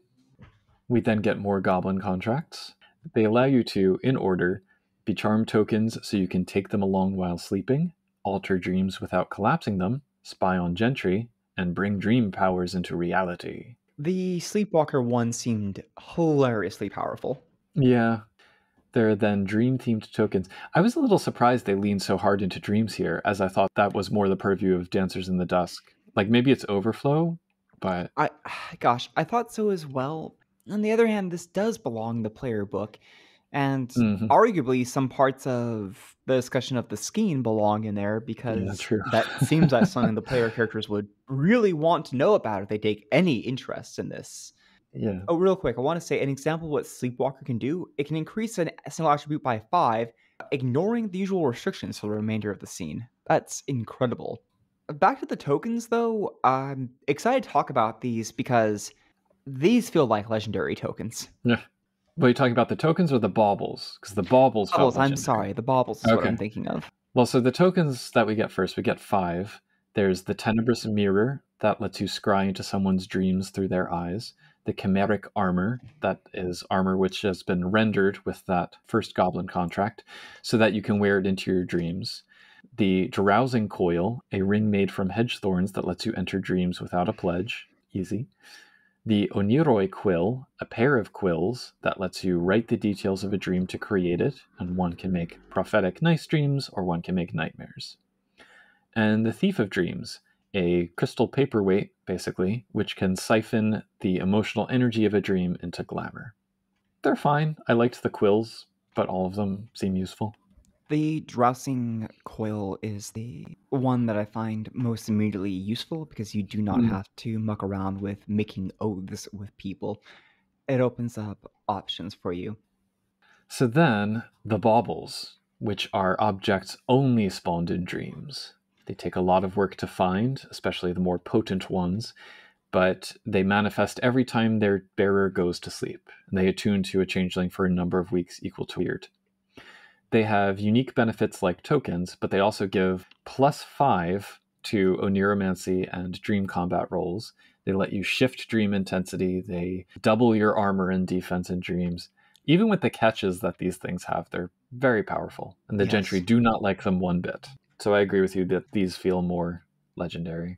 We then get more goblin contracts. They allow you to, in order, be charm tokens so you can take them along while sleeping, alter dreams without collapsing them, spy on gentry, and bring dream powers into reality. The Sleepwalker one seemed hilariously powerful. Yeah. There are then dream-themed tokens. I was a little surprised they leaned so hard into dreams here, as I thought that was more the purview of Dancers in the Dusk. Like, maybe it's overflow, but... I thought so as well. On the other hand, this does belong in the player book, and Mhm. arguably some parts of the discussion of the skein belong in there Yeah, because true. that seems like something the player characters would really want to know about if they take any interest in this. Yeah. Oh, real quick, I want to say an example of what Sleepwalker can do. It can increase a single attribute by 5, ignoring the usual restrictions for the remainder of the scene. That's incredible. Back to the tokens, though, I'm excited to talk about these because these feel like legendary tokens. Yeah. But are you talking about the tokens or the baubles? Because the baubles felt Baubles, I'm legendary. sorry, the baubles is what Okay. I'm thinking of. Well, so the tokens that we get first, we get 5. There's the Tenebrous Mirror that lets you scry into someone's dreams through their eyes. The Chimeric Armor, that is armor which has been rendered with that first Goblin contract, so that you can wear it into your dreams. The Drowsing Coil, a ring made from hedge thorns that lets you enter dreams without a pledge. Easy. The Oniroi Quill, a pair of quills that lets you write the details of a dream to create it, and one can make prophetic nice dreams or one can make nightmares. And the Thief of Dreams, a crystal paperweight, basically, which can siphon the emotional energy of a dream into glamour. They're fine. I liked the quills, but all of them seem useful. The Drowsing Coil is the one that I find most immediately useful because you do not have to muck around with making oaths with people. It opens up options for you. So then, the baubles, which are objects only spawned in dreams. They take a lot of work to find, especially the more potent ones, but they manifest every time their bearer goes to sleep, and they attune to a changeling for a number of weeks equal to weird. They have unique benefits like tokens, but they also give +5 to oniromancy and dream combat rolls. They let you shift dream intensity. They double your armor and defense in dreams. Even with the catches that these things have, they're very powerful, and the Yes. gentry do not like them one bit. So I agree with you that these feel more legendary.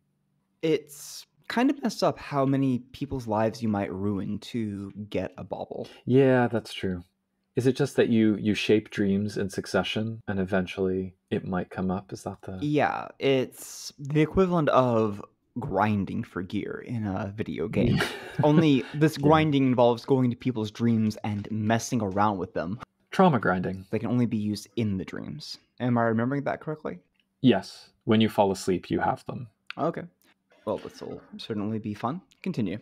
It's kind of messed up how many people's lives you might ruin to get a bauble. Yeah, that's true. Is it just that you shape dreams in succession and eventually it might come up? Is that the... Yeah, it's the equivalent of grinding for gear in a video game. Yeah. Only this Yeah. grinding involves going to people's dreams and messing around with them. Trauma grinding. They can only be used in the dreams. Am I remembering that correctly? Yes. When you fall asleep, you have them. Okay. Well, this will certainly be fun. Continue.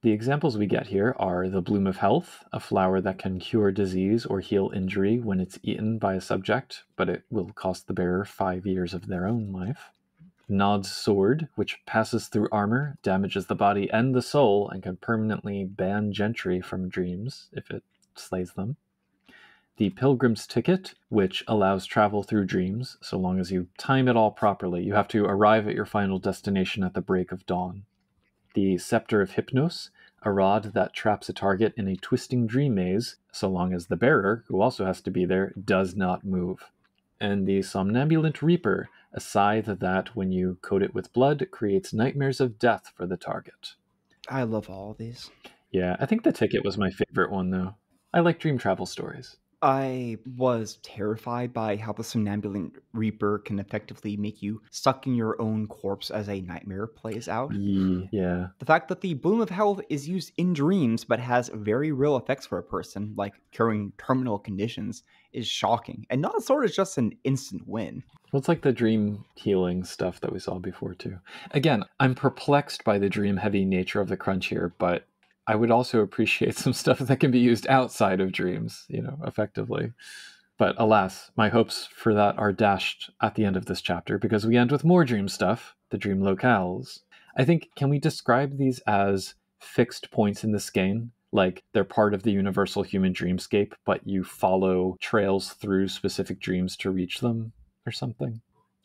The examples we get here are the Bloom of Health, a flower that can cure disease or heal injury when it's eaten by a subject, but it will cost the bearer 5 years of their own life. Nod's Sword, which passes through armor, damages the body and the soul, and can permanently ban gentry from dreams if it slays them. The Pilgrim's Ticket, which allows travel through dreams, so long as you time it all properly. You have to arrive at your final destination at the break of dawn. The Scepter of Hypnos, a rod that traps a target in a twisting dream maze, so long as the bearer, who also has to be there, does not move. And the Somnambulant Reaper, a scythe that, when you coat it with blood, creates nightmares of death for the target. I love all of these. Yeah, I think the ticket was my favorite one, though. I like dream travel stories. I was terrified by how the Somnambulant Reaper can effectively make you stuck in your own corpse as a nightmare plays out. Yeah. The fact that the Bloom of Health is used in dreams but has very real effects for a person, like curing terminal conditions, is shocking. And not sort of just an instant win. Well, it's like the dream healing stuff that we saw before, too. Again, I'm perplexed by the dream-heavy nature of the crunch here, but I would also appreciate some stuff that can be used outside of dreams, effectively. But alas, my hopes for that are dashed at the end of this chapter, because we end with more dream stuff, the dream locales. I think, can we describe these as fixed points in the skein? Like they're part of the universal human dreamscape, but you follow trails through specific dreams to reach them, or something?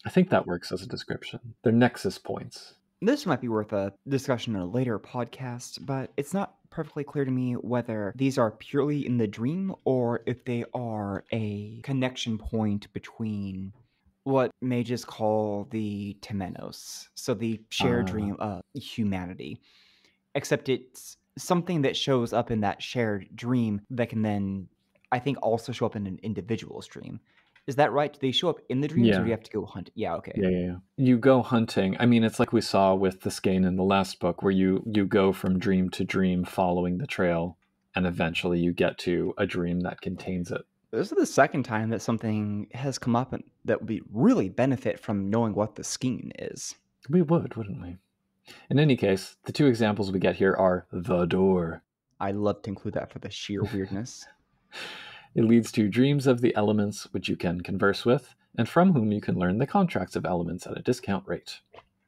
I think that works as a description. They're nexus points. This might be worth a discussion in a later podcast, but it's not perfectly clear to me whether these are purely in the dream or if they are a connection point between what mages call the temenos, so the shared dream of humanity. Except it's something that shows up in that shared dream that can then, I think, also show up in an individual's dream. Is that right? Do they show up in the dreams, or do you have to go hunt? Yeah, okay. Yeah. You go hunting. I mean, it's like we saw with the skein in the last book, where you go from dream to dream following the trail. and eventually you get to a dream that contains it. This is the second time that something has come up that would really benefit from knowing what the scheme is. We would, wouldn't we? In any case, the two examples we get here are the door. I love to include that for the sheer weirdness. It leads to dreams of the elements which you can converse with, and from whom you can learn the contracts of elements at a discount rate.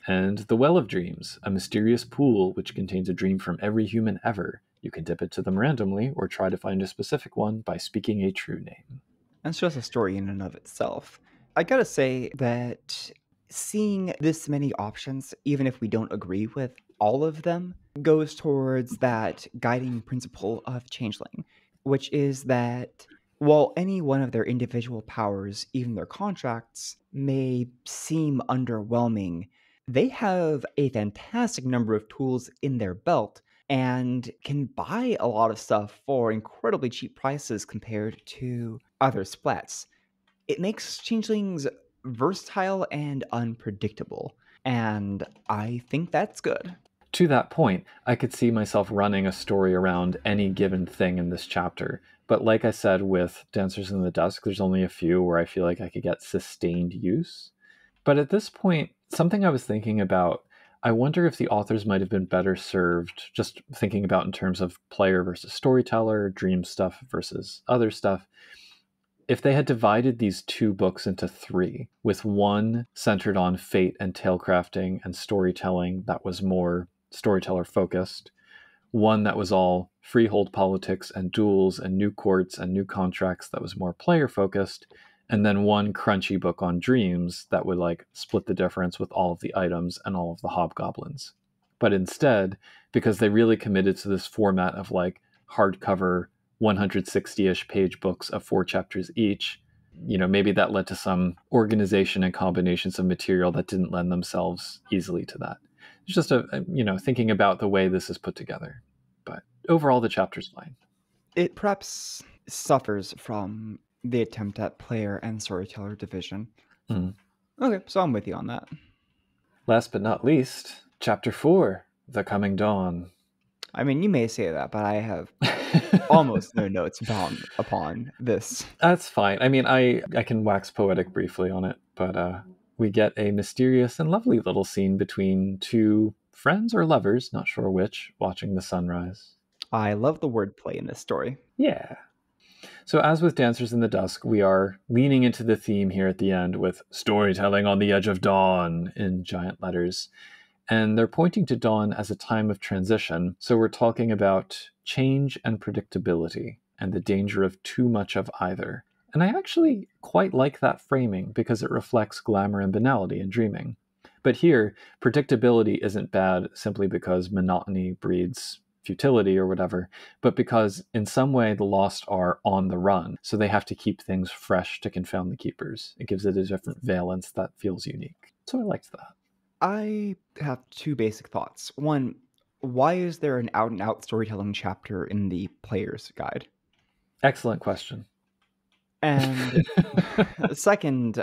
And the Well of Dreams, a mysterious pool which contains a dream from every human ever. You can dip into them randomly, or try to find a specific one by speaking a true name. That's just a story in and of itself. I gotta say that seeing this many options, even if we don't agree with all of them, goes towards that guiding principle of Changeling, which is that while any one of their individual powers, even their contracts, may seem underwhelming, they have a fantastic number of tools in their belt and can buy a lot of stuff for incredibly cheap prices compared to other splats. It makes changelings versatile and unpredictable, and I think that's good. To that point, I could see myself running a story around any given thing in this chapter. But like I said with Dancers in the Dusk, there's only a few where I feel like I could get sustained use. But at this point, something I was thinking about, I wonder if the authors might have been better served, just thinking about in terms of player versus storyteller, dream stuff versus other stuff, if they had divided these two books into three, with one centered on fate and talecrafting and storytelling that was more storyteller focused, one that was all freehold politics and duels and new courts and new contracts that was more player focused, and then one crunchy book on dreams that would like split the difference with all of the items and all of the hobgoblins. But instead, because they really committed to this format of like hardcover 160-ish page books of 4 chapters each, maybe that led to some organization and combinations of material that didn't lend themselves easily to that. It's just thinking about the way this is put together. But overall, the chapter's fine. It perhaps suffers from the attempt at player and storyteller division. Okay, so I'm with you on that. Last but not least, chapter 4, The Coming Dawn. I mean, you may say that, but I have almost no notes upon this. That's fine. I mean, I can wax poetic briefly on it, but we get a mysterious and lovely little scene between two friends or lovers, not sure which, watching the sunrise. I love the wordplay in this story. Yeah. So as with Dancers in the Dusk, we are leaning into the theme here at the end with storytelling on the edge of dawn in giant letters. And they're pointing to dawn as a time of transition. So we're talking about change and predictability and the danger of too much of either. And I actually quite like that framing because it reflects glamour and banality in dreaming. But here, predictability isn't bad simply because monotony breeds futility or whatever, but because in some way the lost are on the run, so they have to keep things fresh to confound the keepers. It gives it a different valence that feels unique. So I liked that. I have two basic thoughts. One, why is there an out-and-out storytelling chapter in the player's guide? Excellent question. And second,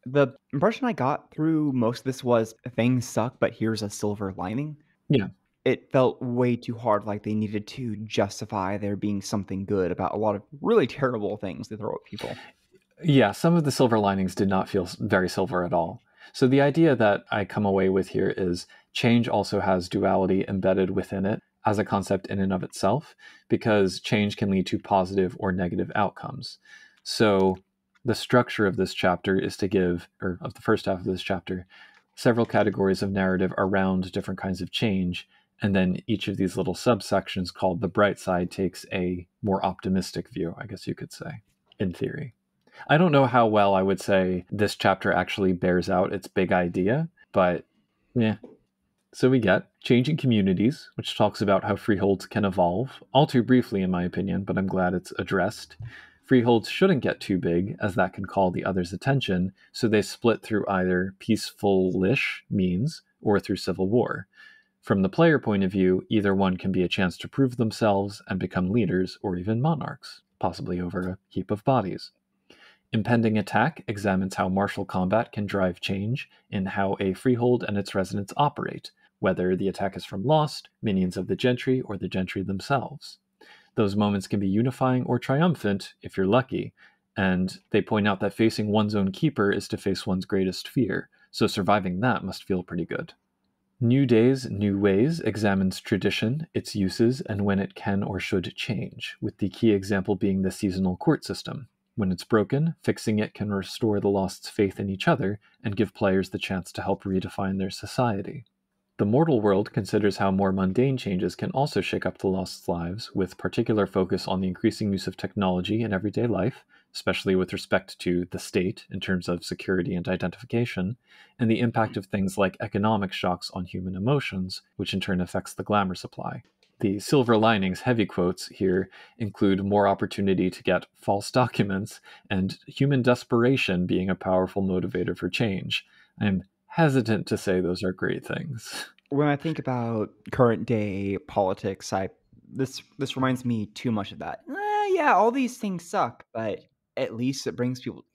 the impression I got through most of this was things suck, but here's a silver lining. Yeah. It felt way too hard, like they needed to justify there being something good about a lot of really terrible things they throw at people. Yeah, some of the silver linings did not feel very silver at all. So the idea that I come away with here is change also has duality embedded within it as a concept in and of itself, because change can lead to positive or negative outcomes. So the structure of this chapter is to give, or of the first half of this chapter, several categories of narrative around different kinds of change. And then each of these little subsections called the bright side takes a more optimistic view, I guess you could say, in theory. I don't know how well I would say this chapter actually bears out its big idea, but yeah. So we get Changing Communities, which talks about how freeholds can evolve, all too briefly in my opinion, but I'm glad it's addressed. Freeholds shouldn't get too big, as that can call the other's attention, so they split through either peaceful-ish means or through civil war. From the player point of view, either one can be a chance to prove themselves and become leaders or even monarchs, possibly over a heap of bodies. Impending Attack examines how martial combat can drive change in how a freehold and its residents operate, whether the attack is from Lost, minions of the gentry, or the gentry themselves. Those moments can be unifying or triumphant if you're lucky. And they point out that facing one's own keeper is to face one's greatest fear, so surviving that must feel pretty good. New Days, New Ways examines tradition, its uses, and when it can or should change, with the key example being the seasonal court system. When it's broken, fixing it can restore the lost's faith in each other and give players the chance to help redefine their society. The Mortal World considers how more mundane changes can also shake up the Lost's lives, with particular focus on the increasing use of technology in everyday life, especially with respect to the state in terms of security and identification, and the impact of things like economic shocks on human emotions, which in turn affects the glamour supply. The silver linings, heavy quotes here, include more opportunity to get false documents and human desperation being a powerful motivator for change. I'm hesitant to say those are great things. When I think about current day politics, this reminds me too much of that. Yeah, all these things suck, but at least it brings people.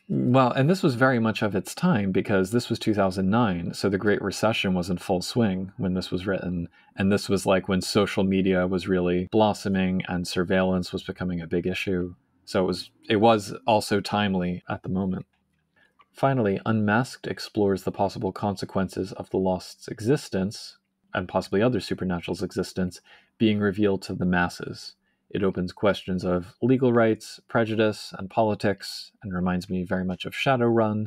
Well, and this was very much of its time because this was 2009, so the Great Recession was in full swing when this was written, and this was like when social media was really blossoming and surveillance was becoming a big issue. So it was also timely at the moment. Finally, Unmasked explores the possible consequences of the Lost's existence, and possibly other supernaturals' existence, being revealed to the masses. It opens questions of legal rights, prejudice, and politics, and reminds me very much of Shadowrun,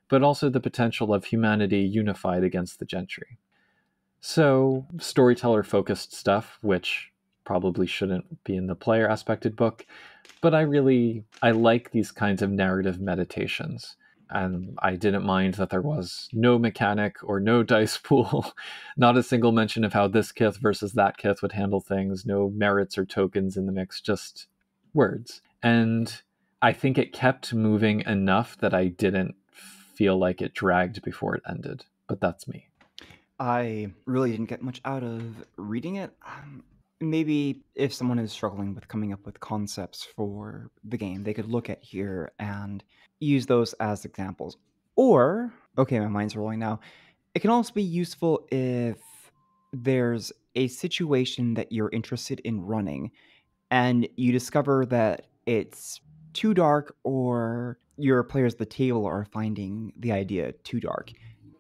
but also the potential of humanity unified against the gentry. So, storyteller-focused stuff, which probably shouldn't be in the player-aspected book, but I like these kinds of narrative meditations. And I didn't mind that there was no mechanic or no dice pool, not a single mention of how this kith versus that kith would handle things, no merits or tokens in the mix, just words. And I think it kept moving enough that I didn't feel like it dragged before it ended. But that's me. I really didn't get much out of reading it. Maybe if someone is struggling with coming up with concepts for the game, they could look at here and use those as examples. Or, okay, my mind's rolling now. It can also be useful if there's a situation that you're interested in running and you discover that it's too dark or your players at the table are finding the idea too dark.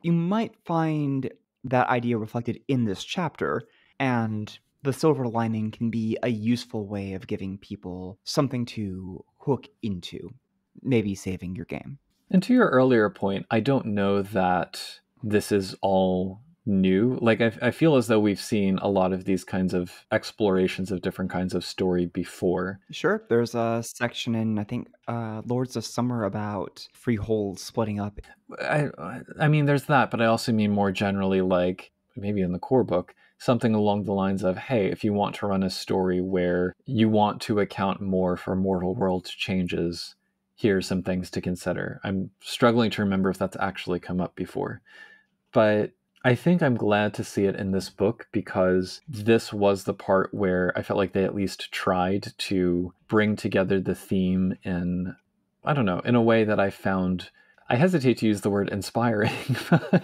You might find that idea reflected in this chapter, and the silver lining can be a useful way of giving people something to hook into, maybe saving your game. And to your earlier point, I don't know that this is all new. Like, I feel as though we've seen a lot of these kinds of explorations of different kinds of story before. Sure, there's a section in, I think, Lords of Summer about freeholds splitting up. I mean, there's that, but I also mean more generally, like, maybe in the core book, something along the lines of, hey, if you want to run a story where you want to account more for mortal world changes, here are some things to consider. I'm struggling to remember if that's actually come up before. But I think I'm glad to see it in this book because this was the part where I felt like they at least tried to bring together the theme in, I don't know, in a way that I found, I hesitate to use the word inspiring, but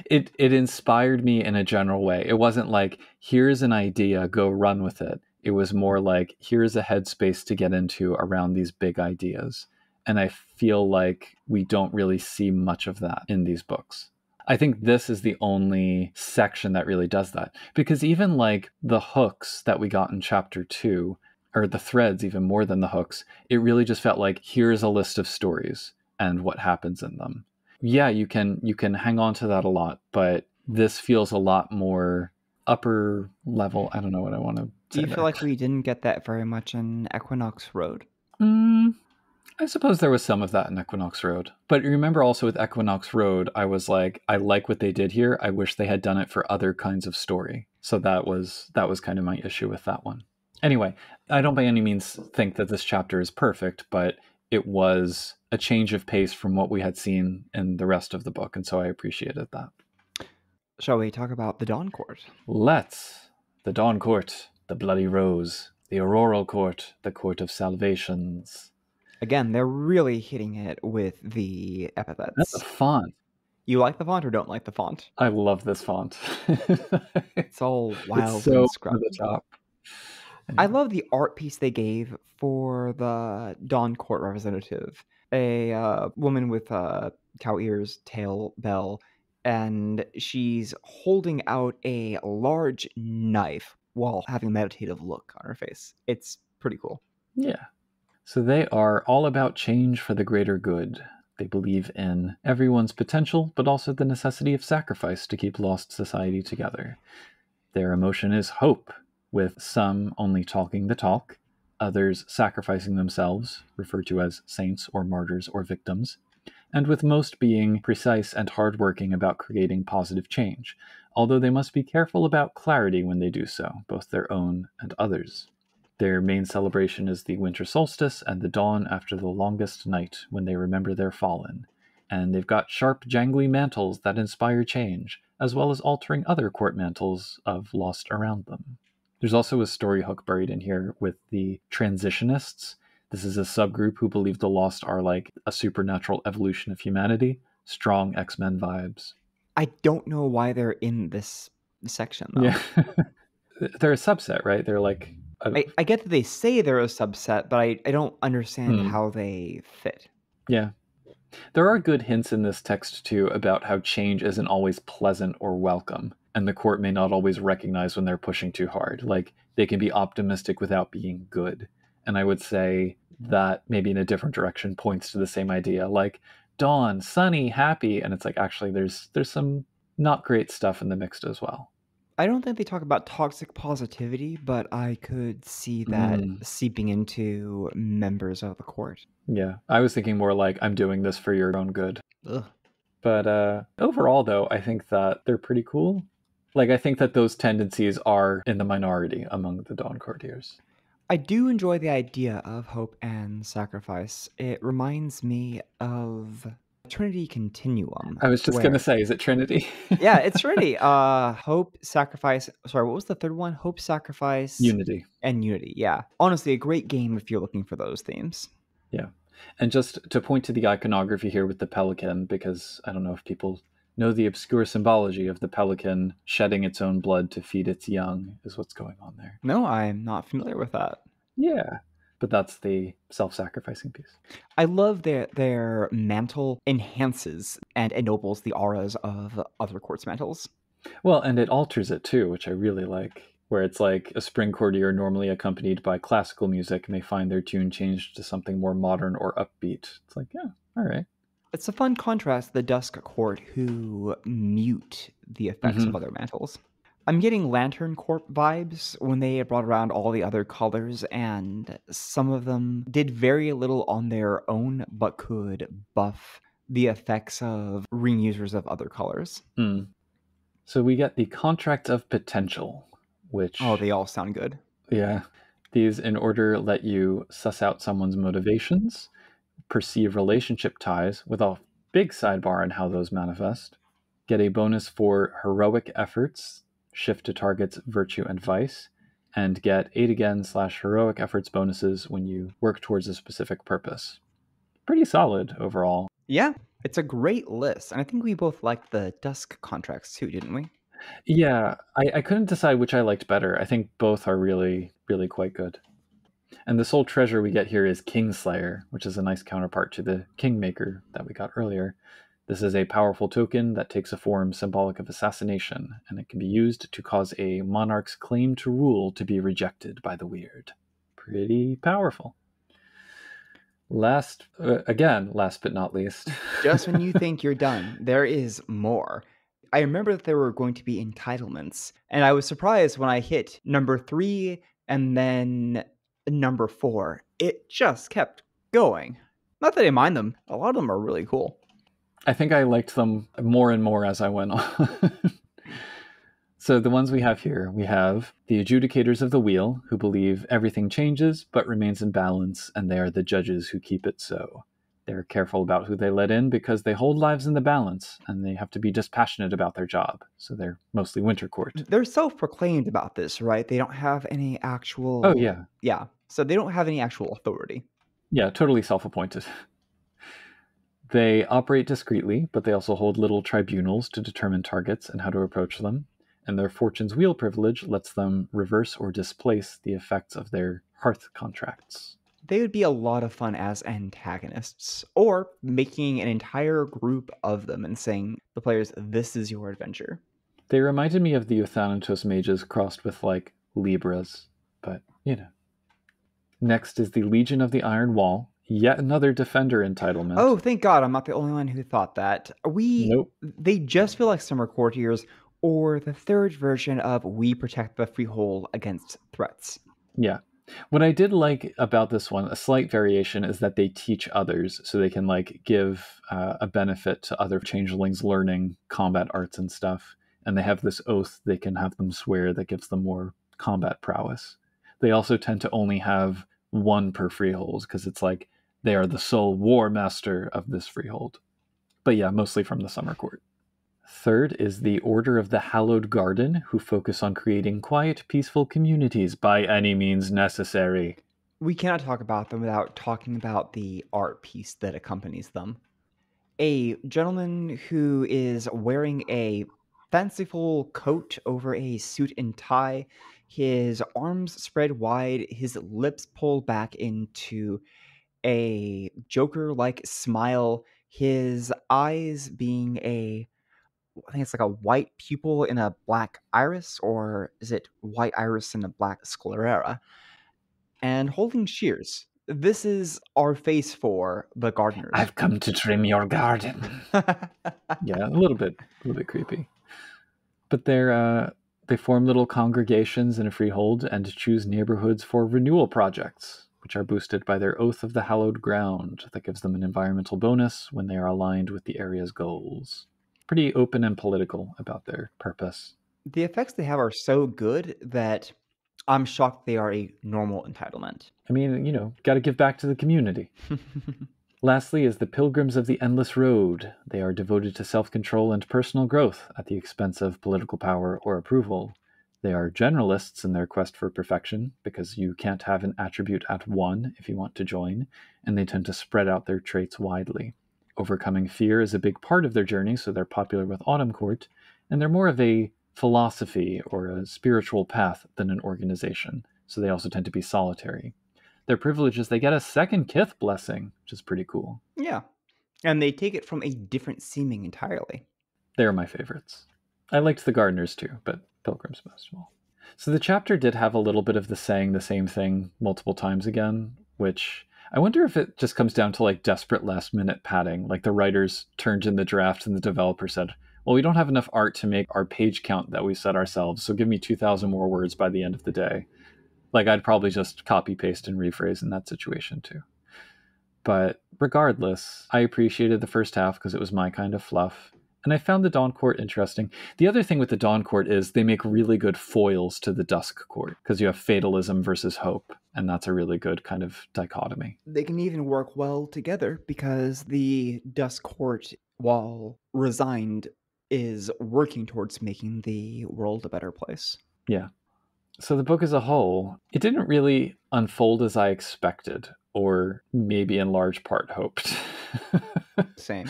it inspired me in a general way. It wasn't like, here's an idea, go run with it. It was more like, here's a headspace to get into around these big ideas. And I feel like we don't really see much of that in these books. I think this is the only section that really does that. Because even like the hooks that we got in chapter 2, or the threads even more than the hooks, it really just felt like, here's a list of stories and what happens in them. Yeah, you can hang on to that a lot, but this feels a lot more upper level. I don't know what I want to say. Do you feel like we didn't get that very much in Equinox Road? I suppose there was some of that in Equinox Road. But remember also with Equinox Road, I was like, I like what they did here. I wish they had done it for other kinds of story. So that was kind of my issue with that one. Anyway, I don't by any means think that this chapter is perfect, but it was a change of pace from what we had seen in the rest of the book. And so I appreciated that. Shall we talk about the Dawn Court? Let's. The Dawn Court, the Bloody Rose, the Auroral Court, the Court of Salvations. Again, they're really hitting it with the epithets. That's a font. You like the font or don't like the font? I love this font. It's all wild it's so and scrubbed. over the top. I love the art piece they gave for the Dawn Court representative, a woman with cow ears, tail, bell, and she's holding out a large knife while having a meditative look on her face. It's pretty cool. Yeah. So they are all about change for the greater good. They believe in everyone's potential, but also the necessity of sacrifice to keep lost society together. Their emotion is hope, with some only talking the talk, others sacrificing themselves, referred to as saints or martyrs or victims, and with most being precise and hardworking about creating positive change, although they must be careful about clarity when they do so, both their own and others. Their main celebration is the winter solstice and the dawn after the longest night, when they remember their fallen. And they've got sharp, jangly mantles that inspire change, as well as altering other court mantles of lost around them. There's also a story hook buried in here with the transitionists. This is a subgroup who believe the lost are like a supernatural evolution of humanity. Strong X-Men vibes. I don't know why they're in this section, though. Yeah. They're a subset, right? They're like... I get that they say they're a subset, but I don't understand how they fit. Yeah. There are good hints in this text, too, about how change isn't always pleasant or welcome, and the court may not always recognize when they're pushing too hard. Like, they can be optimistic without being good. And I would say that maybe in a different direction points to the same idea. Like, dawn, sunny, happy, and it's like, actually, there's some not great stuff in the mix as well. I don't think they talk about toxic positivity, but I could see that seeping into members of the court. Yeah, I was thinking more like, I'm doing this for your own good. Ugh. But overall, though, I think that they're pretty cool. Like, I think that those tendencies are in the minority among the Dawn Courtiers. I do enjoy the idea of hope and sacrifice. It reminds me of Trinity Continuum. I was just going to say, is it Trinity? Yeah, it's Trinity. Hope, sacrifice. Sorry, what was the third one? Hope, sacrifice, Unity. And unity. Yeah. Honestly, a great game if you're looking for those themes. Yeah. And just to point to the iconography here with the pelican, because I don't know if people know the obscure symbology of the pelican shedding its own blood to feed its young is what's going on there. No, I'm not familiar with that. Yeah. But that's the self-sacrificing piece. I love their mantle enhances and ennobles the auras of other quartz mantles. Well, and it alters it too, which I really like, where it's like a spring courtier normally accompanied by classical music may find their tune changed to something more modern or upbeat. It's like, yeah, all right. It's a fun contrast to the Dusk Court, who mute the effects of other mantles. I'm getting Lantern Corp vibes when they brought around all the other colors, and some of them did very little on their own, but could buff the effects of ring users of other colors. So we get the Contract of Potential, which... Oh, they all sound good. Yeah. These, in order, let you suss out someone's motivations, perceive relationship ties, with a big sidebar on how those manifest, get a bonus for heroic efforts, shift to target's virtue and vice, and get 8 again / heroic efforts bonuses when you work towards a specific purpose. Pretty solid overall. Yeah, it's a great list. And I think we both liked the Dusk contracts too, didn't we? Yeah, I couldn't decide which I liked better. I think both are really, really quite good. And the sole treasure we get here is Kingslayer, which is a nice counterpart to the Kingmaker that we got earlier. This is a powerful token that takes a form symbolic of assassination, and it can be used to cause a monarch's claim to rule to be rejected by the weird. Pretty powerful. Last but not least. Just when you think you're done, there is more. I remember that there were going to be entitlements, and I was surprised when I hit number 3 and then number 4. It just kept going. Not that I mind them. A lot of them are really cool. I think I liked them more and more as I went on. So the ones we have here, we have the adjudicators of the wheel, who believe everything changes but remains in balance, and they are the judges who keep it so. They're careful about who they let in because they hold lives in the balance, and they have to be dispassionate about their job. So they're mostly winter court. They're self-proclaimed about this, right? They don't have any actual... Oh, yeah. Yeah, so they don't have any actual authority. Yeah, totally self-appointed. They operate discreetly, but they also hold little tribunals to determine targets and how to approach them. and their Fortune's Wheel privilege lets them reverse or displace the effects of their hearth contracts. They would be a lot of fun as antagonists, or making an entire group of them and saying to the players, this is your adventure. They reminded me of the Euthanatos mages crossed with, like, Libras, but, you know. Next is the Legion of the Iron Wall, yet another Defender entitlement. Oh, thank God, I'm not the only one who thought that. Nope. They just feel like Summer Courtiers, or the third version of We Protect the Freehold against threats. Yeah. What I did like about this one, a slight variation, is that they teach others, so they can, like, give a benefit to other changelings learning combat arts and stuff. And they have this oath they can have them swear that gives them more combat prowess. They also tend to only have one per freehold, because it's like they are the sole war master of this freehold. But yeah, mostly from the Summer Court. Third is the Order of the Hallowed Garden, who focus on creating quiet, peaceful communities by any means necessary. We cannot talk about them without talking about the art piece that accompanies them. A gentleman who is wearing a fanciful coat over a suit and tie, his arms spread wide, his lips pulled back into a Joker-like smile, his eyes being I think it's like a white pupil in a black iris, or is it white iris and a black sclera? And holding shears. This is our face for the gardeners. I've come to trim your garden. Yeah, a little bit creepy. But they form little congregations in a freehold and choose neighborhoods for renewal projects, which are boosted by their Oath of the Hallowed Ground that gives them an environmental bonus when they are aligned with the area's goals. Pretty open and political about their purpose. The effects they have are so good that I'm shocked they are a normal entitlement. I mean, you know, got to give back to the community. Lastly is the Pilgrims of the Endless Road. They are devoted to self-control and personal growth at the expense of political power or approval. They are generalists in their quest for perfection, because you can't have an attribute at one if you want to join, and they tend to spread out their traits widely. Overcoming fear is a big part of their journey, so they're popular with Autumn Court, and they're more of a philosophy or a spiritual path than an organization, so they also tend to be solitary. Their privilege is they get a second Kith blessing, which is pretty cool. Yeah, and they take it from a different seeming entirely. They're my favorites. I liked the Gardeners too, but Pilgrims most of all. So the chapter did have a little bit of the saying the same thing multiple times again, which I wonder if it just comes down to, like, desperate last-minute padding. Like, the writers turned in the draft and the developer said, well, we don't have enough art to make our page count that we set ourselves, so give me 2,000 more words by the end of the day. Like, I'd probably just copy-paste and rephrase in that situation too. But regardless, I appreciated the first half because it was my kind of fluff. And I found the Dawn Court interesting. The other thing with the Dawn Court is they make really good foils to the Dusk Court, because you have fatalism versus hope, and that's a really good kind of dichotomy. They can even work well together because the Dusk Court, while resigned, is working towards making the world a better place. Yeah. So the book as a whole, it didn't really unfold as I expected, or maybe in large part hoped. Same.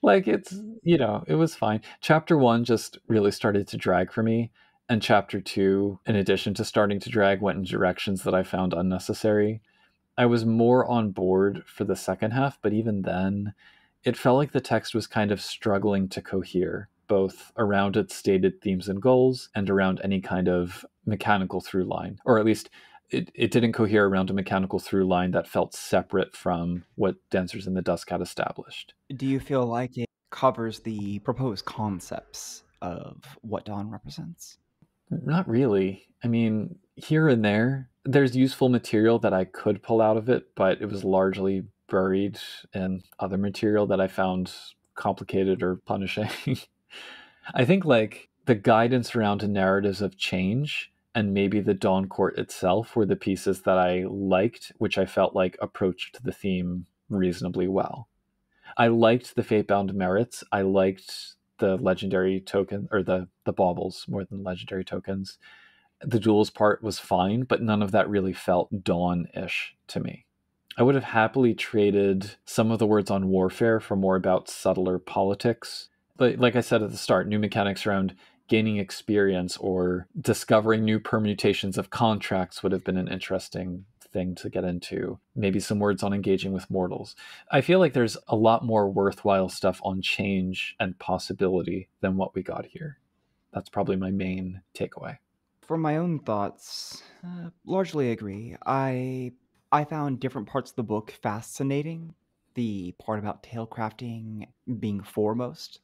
Like, it's, you know, it was fine. Chapter 1 just really started to drag for me, and Chapter 2, in addition to starting to drag, went in directions that I found unnecessary. I was more on board for the second half, but even then, it felt like the text was kind of struggling to cohere, both around its stated themes and goals and around any kind of mechanical through line, or at least it didn't cohere around a mechanical through line that felt separate from what Dancers in the Dusk had established. Do you feel like it covers the proposed concepts of what Dawn represents? Not really. I mean, here and there's useful material that I could pull out of it, but it was largely buried in other material that I found complicated or punishing. I think, like, the guidance around narratives of change and maybe the Dawn Court itself were the pieces that I liked, which I felt like approached the theme reasonably well. I liked the Fatebound merits. I liked the legendary token, or the baubles more than legendary tokens. The duels part was fine, but none of that really felt Dawn-ish to me. I would have happily traded some of the words on warfare for more about subtler politics. But like I said at the start, new mechanics around gaining experience or discovering new permutations of contracts would have been an interesting thing to get into. Maybe some words on engaging with mortals. I feel like there's a lot more worthwhile stuff on change and possibility than what we got here. That's probably my main takeaway. For my own thoughts, largely agree. I found different parts of the book fascinating. The part about talecrafting being foremost.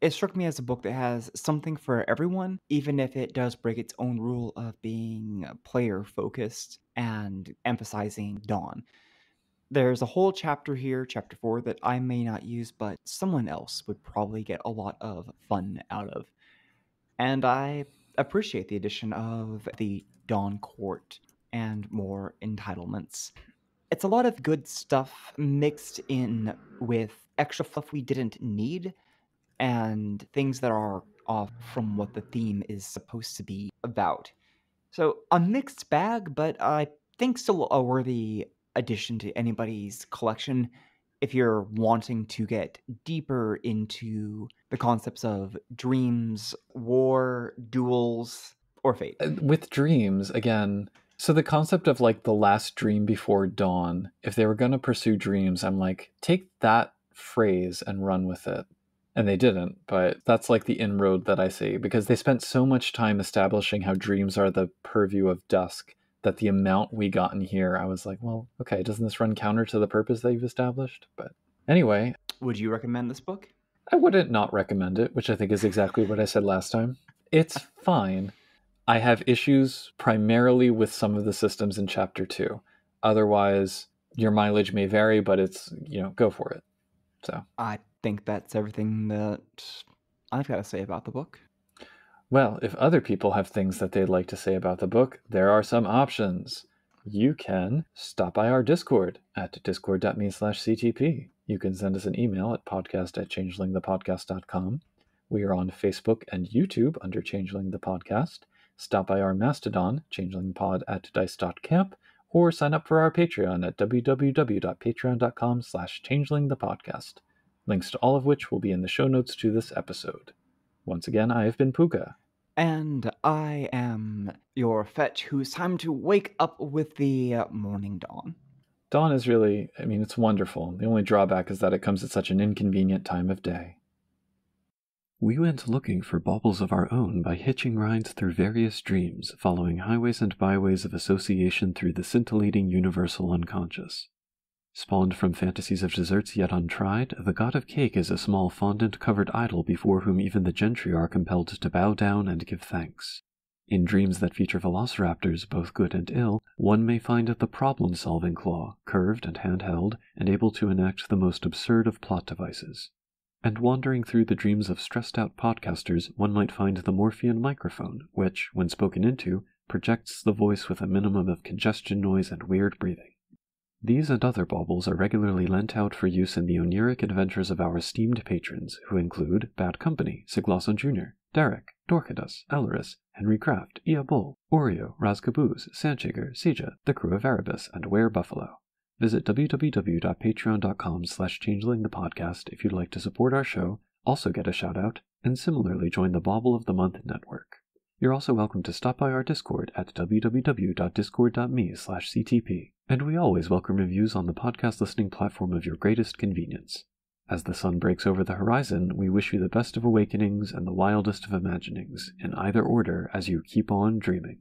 It struck me as a book that has something for everyone, even if it does break its own rule of being player-focused and emphasizing Dawn. There's a whole chapter here, chapter 4, that I may not use, but someone else would probably get a lot of fun out of. And I appreciate the addition of the Dawn Court and more entitlements. It's a lot of good stuff mixed in with extra stuff we didn't need, and things that are off from what the theme is supposed to be about. So, a mixed bag, but I think still a worthy addition to anybody's collection if you're wanting to get deeper into the concepts of dreams, war, duels, or fate. With dreams, again, so the concept of like the last dream before dawn, if they were going to pursue dreams, I'm like, take that phrase and run with it. And they didn't, but that's like the inroad that I see, because they spent so much time establishing how dreams are the purview of dusk that the amount we got in here, I was like, well, okay, doesn't this run counter to the purpose that you've established? But anyway. Would you recommend this book? I wouldn't not recommend it, which I think is exactly what I said last time. It's fine. I have issues primarily with some of the systems in Chapter 2. Otherwise, your mileage may vary, but it's, go for it. So I think that's everything that I've got to say about the book. Well, if other people have things that they'd like to say about the book, there are some options. You can stop by our Discord at discord.me/CTP. You can send us an email at podcast@changelingthepodcast.com. We are on Facebook and YouTube under Changeling the Podcast. Stop by our Mastodon, changelingpod@dice.camp, or sign up for our Patreon at www.patreon.com/changelingthepodcast. Links to all of which will be in the show notes to this episode. Once again, I have been Puka. And I am your fetch who's time to wake up with the morning dawn. Dawn is really, it's wonderful. The only drawback is that it comes at such an inconvenient time of day. We went looking for baubles of our own by hitching rides through various dreams, following highways and byways of association through the scintillating universal unconscious. Spawned from fantasies of desserts yet untried, the god of cake is a small fondant-covered idol before whom even the gentry are compelled to bow down and give thanks. In dreams that feature velociraptors, both good and ill, one may find the problem-solving claw, curved and handheld, and able to enact the most absurd of plot devices. And wandering through the dreams of stressed-out podcasters, one might find the Morphean microphone, which, when spoken into, projects the voice with a minimum of congestion noise and weird breathing. These and other baubles are regularly lent out for use in the oniric adventures of our esteemed patrons, who include Bad Company, Siglosson Jr., Derek, Dorcadus, Elleris, Henry Kraft, Ia Bull, Oreo, Razcaboose, Sanchiger, Sija, The Crew of Erebus, and Were Buffalo. Visit www.patreon.com/changelingthepodcast if you'd like to support our show, also get a shout-out, and similarly join the Bauble of the Month network. You're also welcome to stop by our Discord at www.discord.me/CTP, and we always welcome reviews on the podcast listening platform of your greatest convenience. As the sun breaks over the horizon, we wish you the best of awakenings and the wildest of imaginings, in either order as you keep on dreaming.